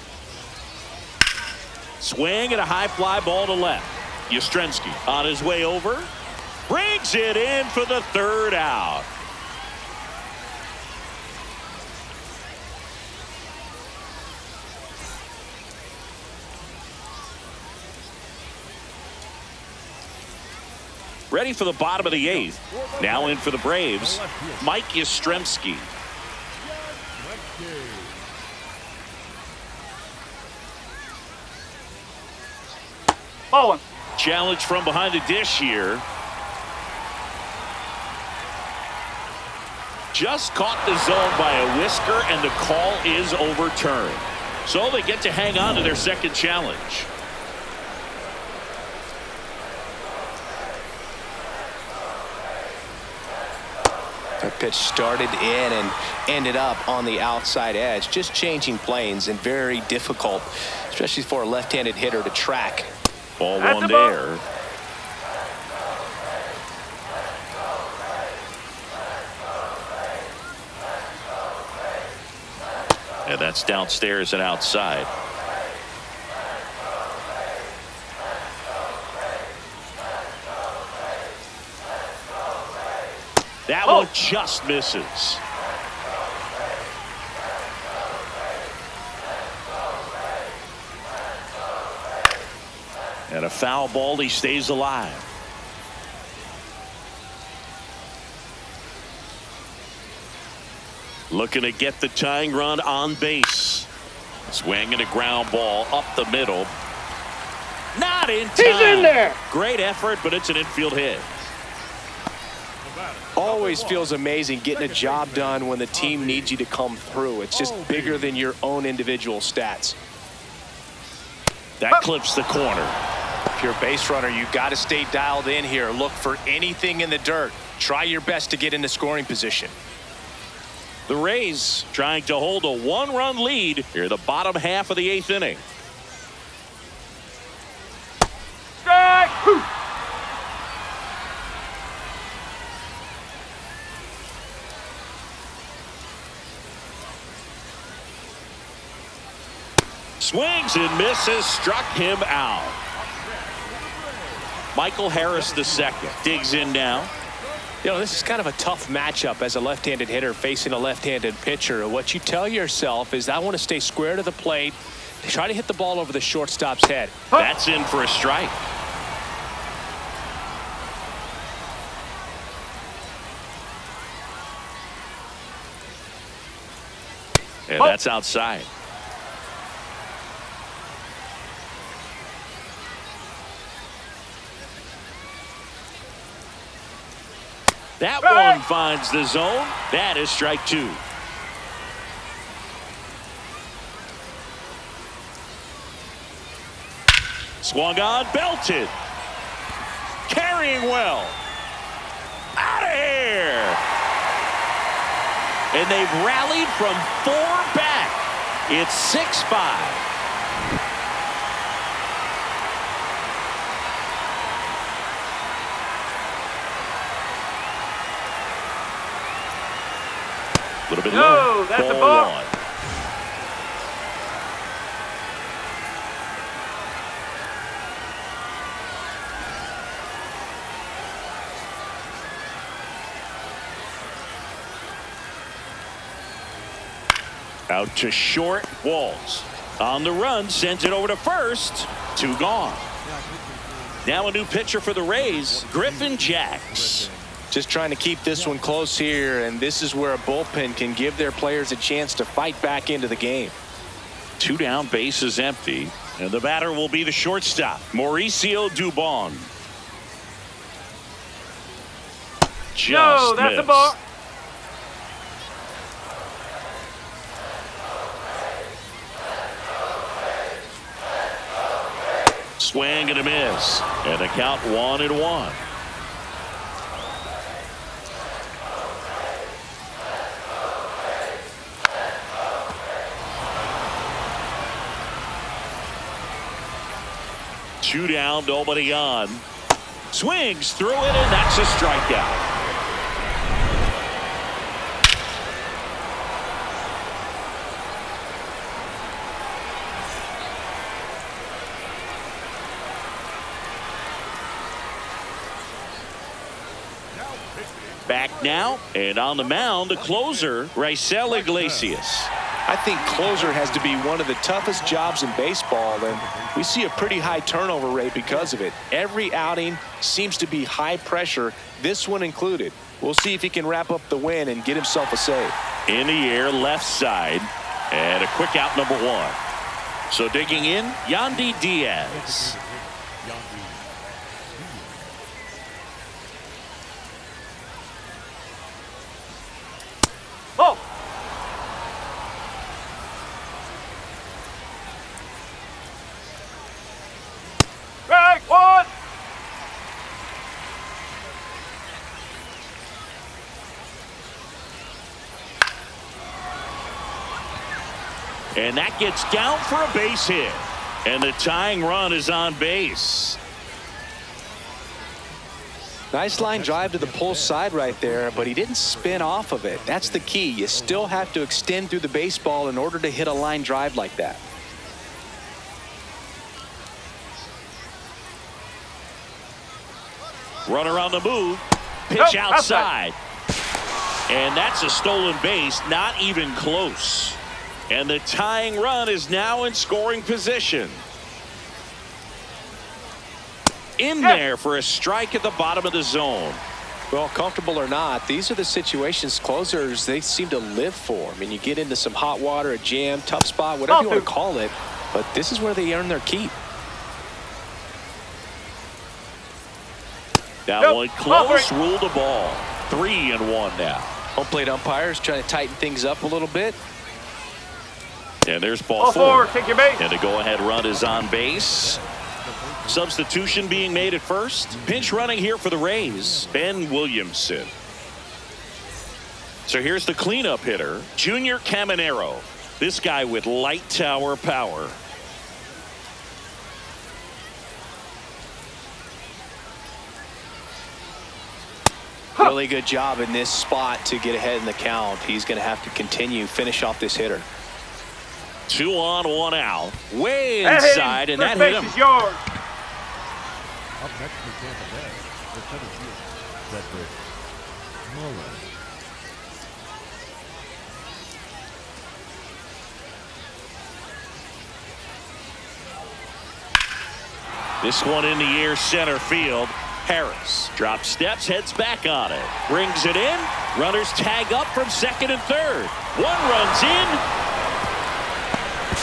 Swing and a high fly ball to left. Yastrzemski on his way over. Brings it in for the 3rd out. Ready for the bottom of the 8th. Now in for the Braves, Mike Yastrzemski. Ball 1. Challenge from behind the dish here. Just caught the zone by a whisker, and the call is overturned. So they get to hang on to their 2nd challenge. That pitch started in and ended up on the outside edge. Just changing planes and very difficult, especially for a left-handed hitter to track. Ball That's 1 the ball. there. And that's downstairs and outside. That one just misses. And a foul ball. He stays alive. Looking to get the tying run on base. Swing and a ground ball up the middle. Not in time. He's in there. Great effort, but it's an infield hit. Always feels amazing getting a job done when the team needs you to come through. It's just bigger than your own individual stats. That clips the corner. If you're a base runner, you got to stay dialed in here. Look for anything in the dirt. Try your best to get into scoring position. The Rays trying to hold a 1-run lead here the bottom half of the 8th inning. Strike. Swings and misses, struck him out. Michael Harris II digs in now. You know, this is kind of a tough matchup as a left-handed hitter facing a left-handed pitcher. What you tell yourself is, I want to stay square to the plate, try to hit the ball over the shortstop's head. That's in for a strike. And that's outside. That one finds the zone. That is strike 2. Swung on, belted. Carrying well. Out of here. And they've rallied from 4 back. It's 6-5. A little bit low. That's a Ball ball. 1. Out to short. Walls on the run, sends it over to first. 2 gone. Now a new pitcher for the Rays, Griffin Jacks. Just trying to keep this one close here, and this is where a bullpen can give their players a chance to fight back into the game. 2 down, base is empty, and the batter will be the shortstop, Mauricio Dubon. No, that's a missed. ball. Swing and a miss, and a count 1-1. Two down, nobody on. Swings through it, and that's a strikeout. Back now, and on the mound, the closer, Raisel Iglesias. I think closer has to be one of the toughest jobs in baseball, and we see a pretty high turnover rate because of it. Every outing seems to be high pressure, this one included. We'll see if he can wrap up the win and get himself a save. In the air, left side, and a quick out, number 1. So digging in, Yandy Diaz. Oh. Strike 1. And that gets down for a base hit. And the tying run is on base. Nice line drive to the pull side right there, but he didn't spin off of it. That's the key. You still have to extend through the baseball in order to hit a line drive like that. Runner on the move. Pitch Nope, outside. And that's a stolen base. Not even close. And the tying run is now in scoring position. In there for a strike at the bottom of the zone. Well, comfortable or not, these are the situations closers they seem to live for. I mean, you get into some hot water, a jam, tough spot, whatever you want to call it, but this is where they earn their keep. That one close, ruled a ball. 3-1 now. Home plate umpires trying to tighten things up a little bit. And there's Ball ball 4. Take your base. And a go-ahead run is on base. Substitution being made at first. Pinch running here for the Rays, Ben Williamson. So here's the cleanup hitter, Junior Caminero. This guy with light tower power. Really good job in this spot to get ahead in the count. He's going to have to finish off this hitter. 2 on, 1 out. Way inside, and that hit him. Is yours. Up next for Tampa Bay, the center field, Cedric Mullin. This one in the air, center field. Harris drops steps, heads back on it. Brings it in. Runners tag up from second and third. One runs in.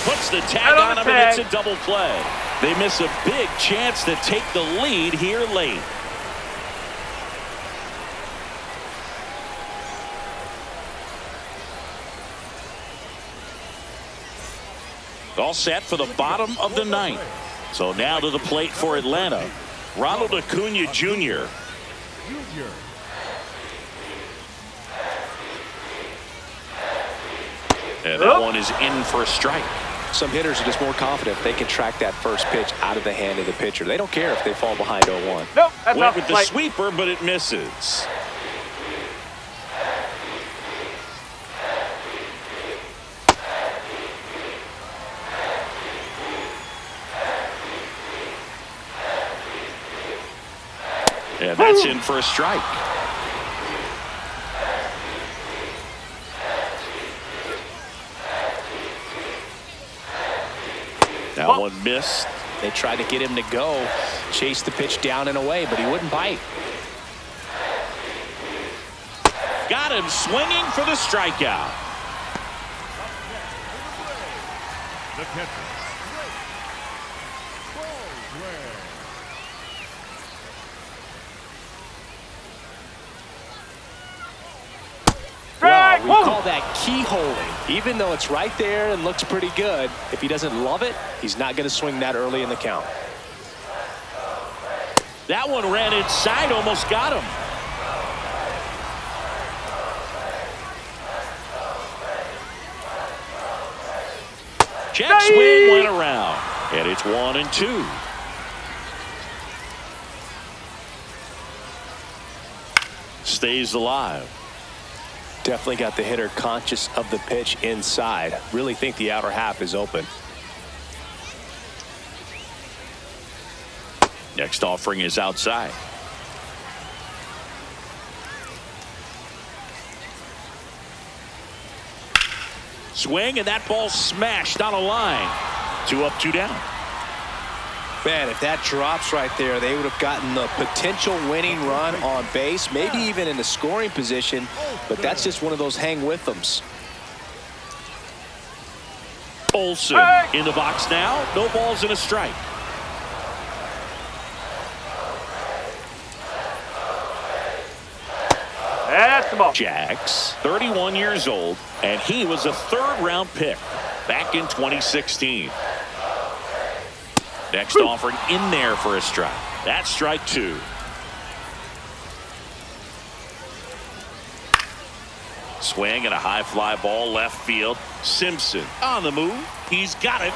Puts the tag on him, and it's a double play. They miss a big chance to take the lead here late. All set for the bottom of the 9th. So now to the plate for Atlanta, Ronald Acuna Jr. And that one is in for a strike. Some hitters are just more confident if they can track that first pitch out of the hand of the pitcher. They don't care if they fall behind 0-1. Nope, that's Went off with the the plate. sweeper, but it misses. And that's in for a strike. That one missed. They tried to get him to go, chase the pitch down and away, but he wouldn't bite. Got him swinging for the strikeout. The catcher. Well, we Whoa. call that keyholing. Even though it's right there and looks pretty good, if he doesn't love it, he's not going to swing that early in the count. That one ran inside, almost got him. Jet swing went around, and it's 1-2. Stays alive. Definitely got the hitter conscious of the pitch inside. Really think the outer half is open. Next offering is outside. Swing, and that ball smashed on a line. 2 up, 2 down. Man, if that drops right there, they would have gotten the potential winning run on base, maybe even in the scoring position, but that's just one of those hang with thems. Olsen in the box now. No balls and a strike. That's the ball. Jax, 31 years old, and he was a third-round pick back in 2016. Next offering in there for a strike. That's strike 2. Swing and a high fly ball left field. Simpson on the move. He's got it.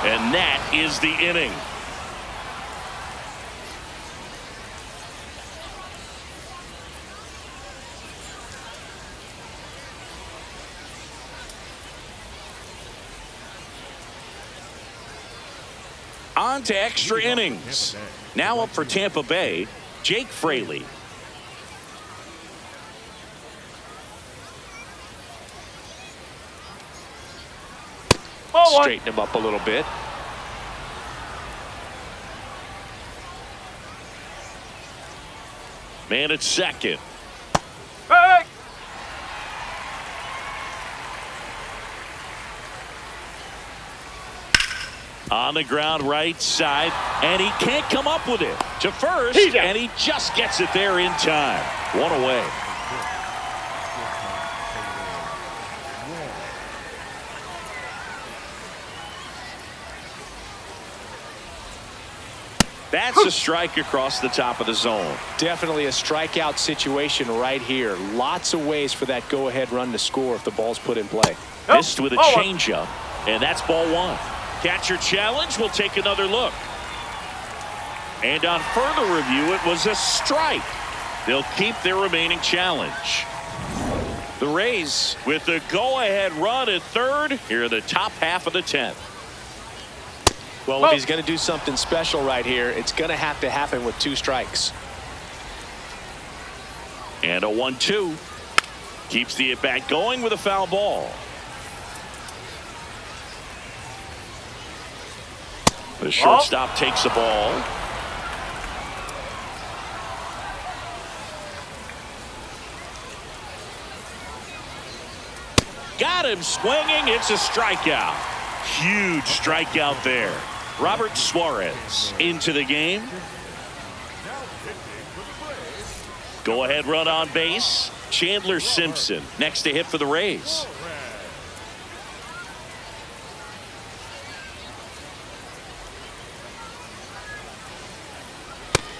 And that is the inning. On to extra innings. Now up for Tampa Bay, Jake Fraley. Straighten him up a little bit. Man at second. Hey. On the ground right side, and he can't come up with it. To first, and he just gets it there in time. One away. That's a strike across the top of the zone. Definitely a strikeout situation right here. Lots of ways for that go-ahead run to score if the ball's put in play. Missed with a changeup, and that's ball 1. Catcher challenge. We'll take another look. And on further review, it was a strike. They'll keep their remaining challenge. The Rays with the go-ahead run at third here in the top half of the 10th. Well, if he's going to do something special right here, it's going to have to happen with 2 strikes. And a 1-2. Keeps the at-bat going with a foul ball. The shortstop takes the ball. Got him swinging. It's a strikeout. Huge strikeout there. Robert Suarez into the game. Go ahead run on base. Chandler Simpson next to hit for the Rays.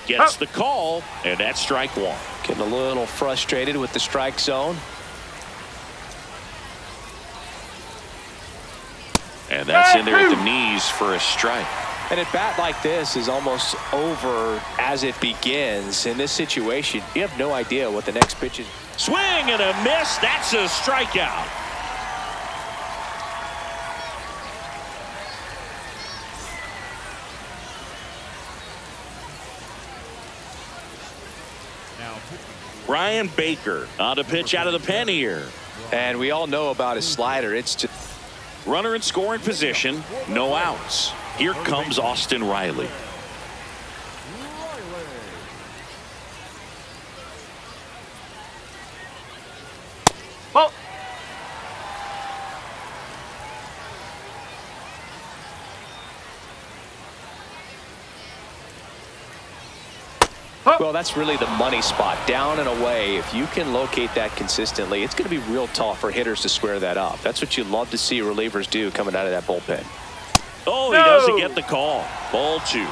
Gets the call, and that's strike one. Getting a little frustrated with the strike zone. And that's in there at the knees for a strike. And a bat like this is almost over as it begins. In this situation, you have no idea what the next pitch is. Swing and a miss. That's a strikeout. Ryan Baker on a pitch out of the pen here. And we all know about his slider. It's just runner in scoring position, no outs. Here comes Austin Riley. Well, well, that's really the money spot, down and away. If you can locate that consistently, it's going to be real tough for hitters to square that up. That's what you love to see relievers do coming out of that bullpen. Oh, he doesn't get the call. Ball two.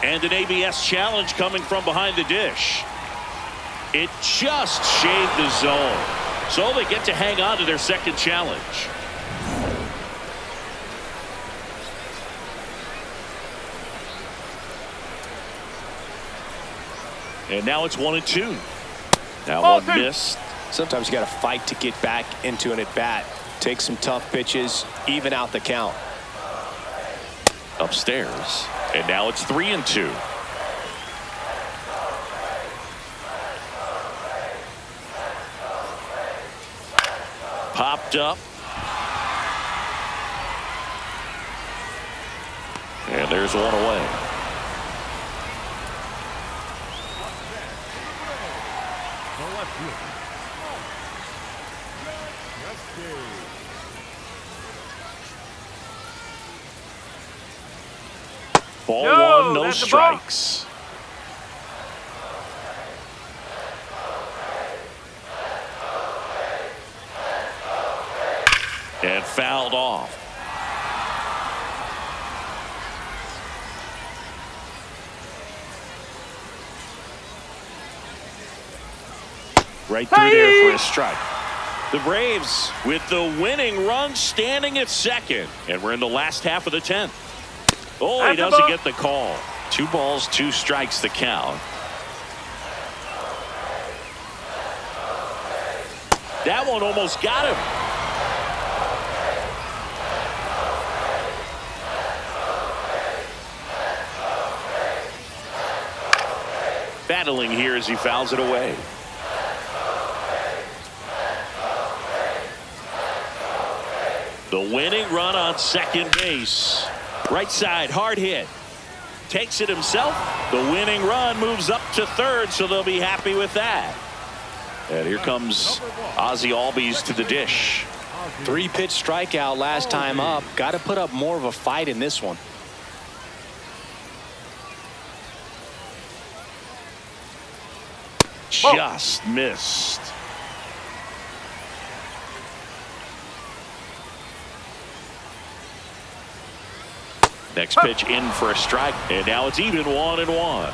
And an ABS challenge coming from behind the dish. It just shaved the zone. So they get to hang on to their second challenge. And now it's 1-2. That one missed. Sometimes you got to fight to get back into an at-bat. Take some tough pitches, even out the count. Upstairs. And now it's 3-2. Popped up. And there's one away. Ball one, no strikes. And fouled off. Right through there for a strike. The Braves with the winning run standing at second. And we're in the last half of the 10th. Oh, he doesn't get the call. 2 balls, 2 strikes the count. That one almost got him. Battling here as he fouls it away. The winning run on second base. Right side, hard hit. Takes it himself. The winning run moves up to third, so they'll be happy with that. And here comes Ozzie Albies to the dish. 3-pitch strikeout last time up. Got to put up more of a fight in this one. Just missed. Next pitch in for a strike, and now it's even 1-1.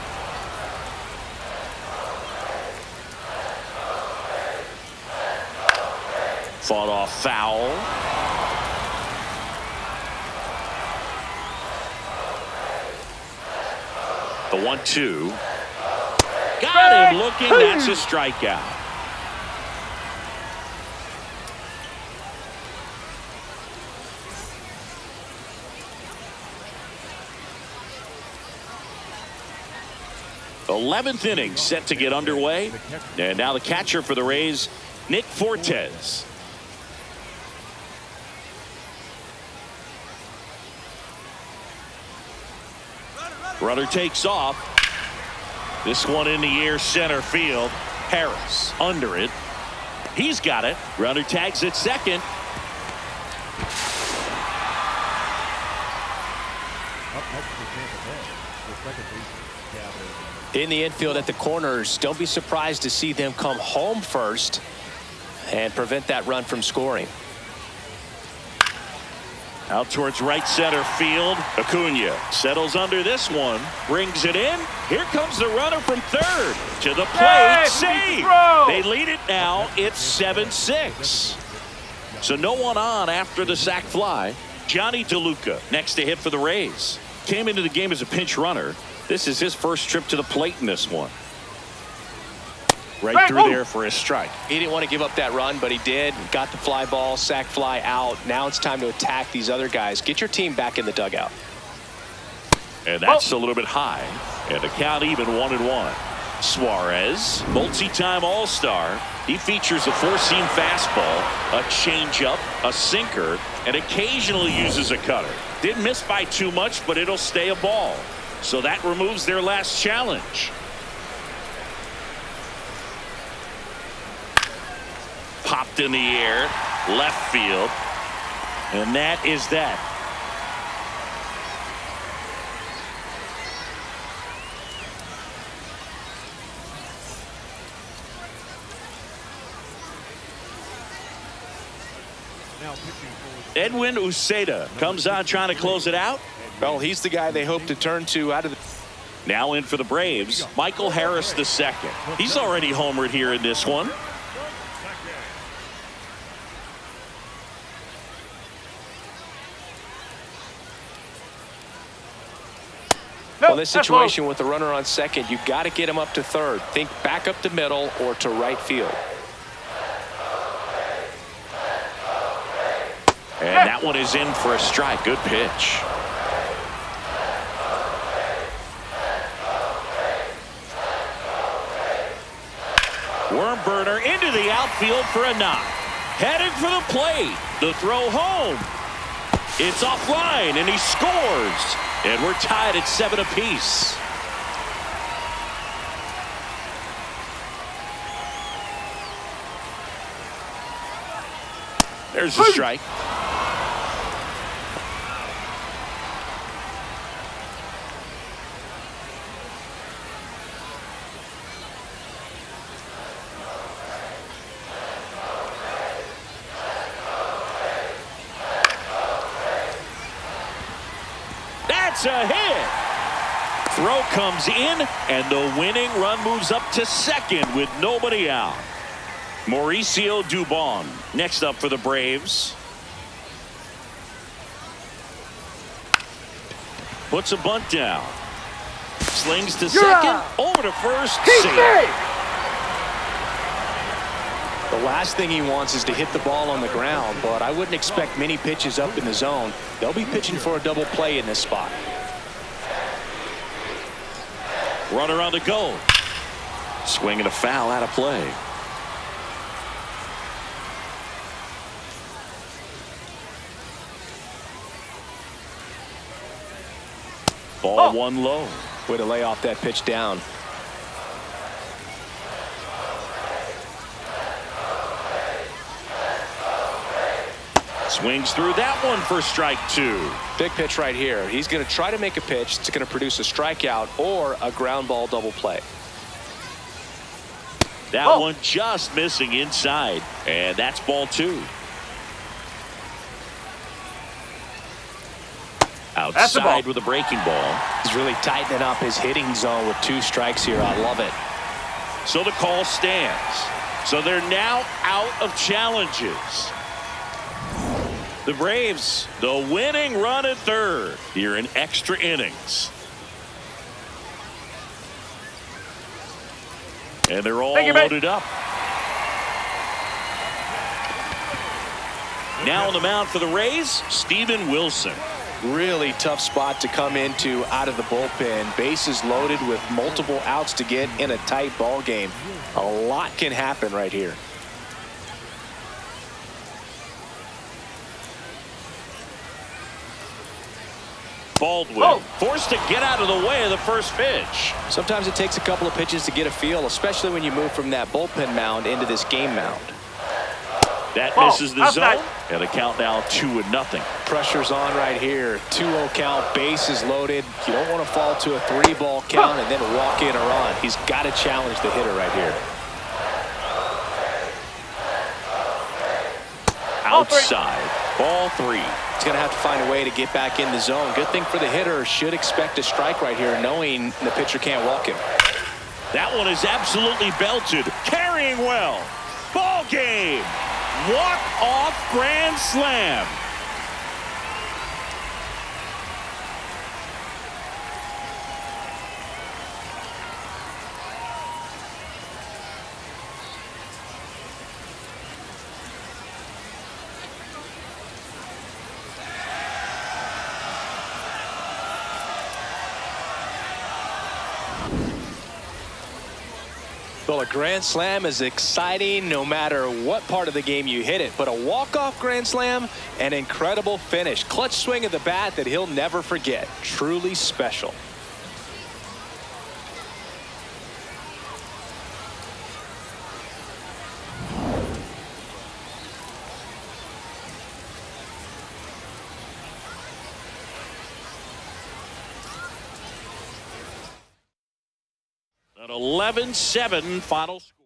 Fought off foul. The 1-2. Got him looking. That's a strikeout. The 11th inning set to get underway. And now the catcher for the Rays, Nick Fortes. Runner takes off. This one in the air, center field. Harris under it. He's got it. Runner tags at second. Up next for Tampa Bay, the second baseman, Caminero. In the infield at the corners, don't be surprised to see them come home first and prevent that run from scoring. Out towards right center field. Acuna settles under this one. Brings it in. Here comes the runner from third. To the plate. Save. They lead it now. It's 7-6. So no one on after the sac fly. Johnny DeLuca next to hit for the Rays. Came into the game as a pinch runner. This is his first trip to the plate in this one. Right through there for a strike. He didn't want to give up that run, but he did. Got the fly ball, sac fly out. Now it's time to attack these other guys. Get your team back in the dugout. And that's a little bit high. And the count even 1-1. Suarez, multi-time All-Star. He features a four-seam fastball, a changeup, a sinker, and occasionally uses a cutter. Didn't miss by too much, but it'll stay a ball. So that removes their last challenge. Popped in the air, left field, and that is that. Edwin Uceda comes on trying to close it out. Well, he's the guy they hope to turn to out of the... Now in for the Braves, Michael Harris II. He's already homered here in this one. Well, this situation with the runner on second, you've got to get him up to third. Think back up the middle or to right field. And that one is in for a strike. Good pitch. Worm burner into the outfield for a knock. Headed for the plate. The throw home. It's offline, and he scores. And we're tied at 7 apiece. There's the strike. That's a hit. Throw comes in, and the winning run moves up to second with nobody out. Mauricio Dubon next up for the Braves. Puts a bunt down. Slings to second. Over to first. Save. The last thing he wants is to hit the ball on the ground, but I wouldn't expect many pitches up in the zone. They'll be pitching for a double play in this spot. Runner on the go. Swinging a foul out of play. Ball one low. Way to lay off that pitch down. Swings through that one for strike two. Big pitch right here. He's going to try to make a pitch that's going to produce a strikeout or a ground ball double play. That one just missing inside, and that's ball two. Outside with a breaking ball. He's really tightening up his hitting zone with 2 strikes here. I love it. So the call stands. So they're now out of challenges. The Braves, the winning run at third here in extra innings. And they're all loaded up. Now on the mound for the Rays, Steven Wilson. Really tough spot to come into out of the bullpen. Bases loaded with multiple outs to get in a tight ball game. A lot can happen right here. Baldwin forced to get out of the way of the first pitch. Sometimes it takes a couple of pitches to get a feel, especially when you move from that bullpen mound into this game mound. That misses the zone, and the count now 2-0. Pressure's on right here. 2-0 count, bases loaded. You don't want to fall to a 3-ball count and then walk in a run. He's got to challenge the hitter right here. outside. Ball 3. He's going to have to find a way to get back in the zone. Good thing for the hitter, should expect a strike right here, knowing the pitcher can't walk him. That one is absolutely belted. Carrying well. Ball game. Walk-off grand slam. Well, a grand slam is exciting no matter what part of the game you hit it, but a walk-off grand slam, an incredible finish. Clutch swing of the bat that he'll never forget. Truly special. An 11-7 final score.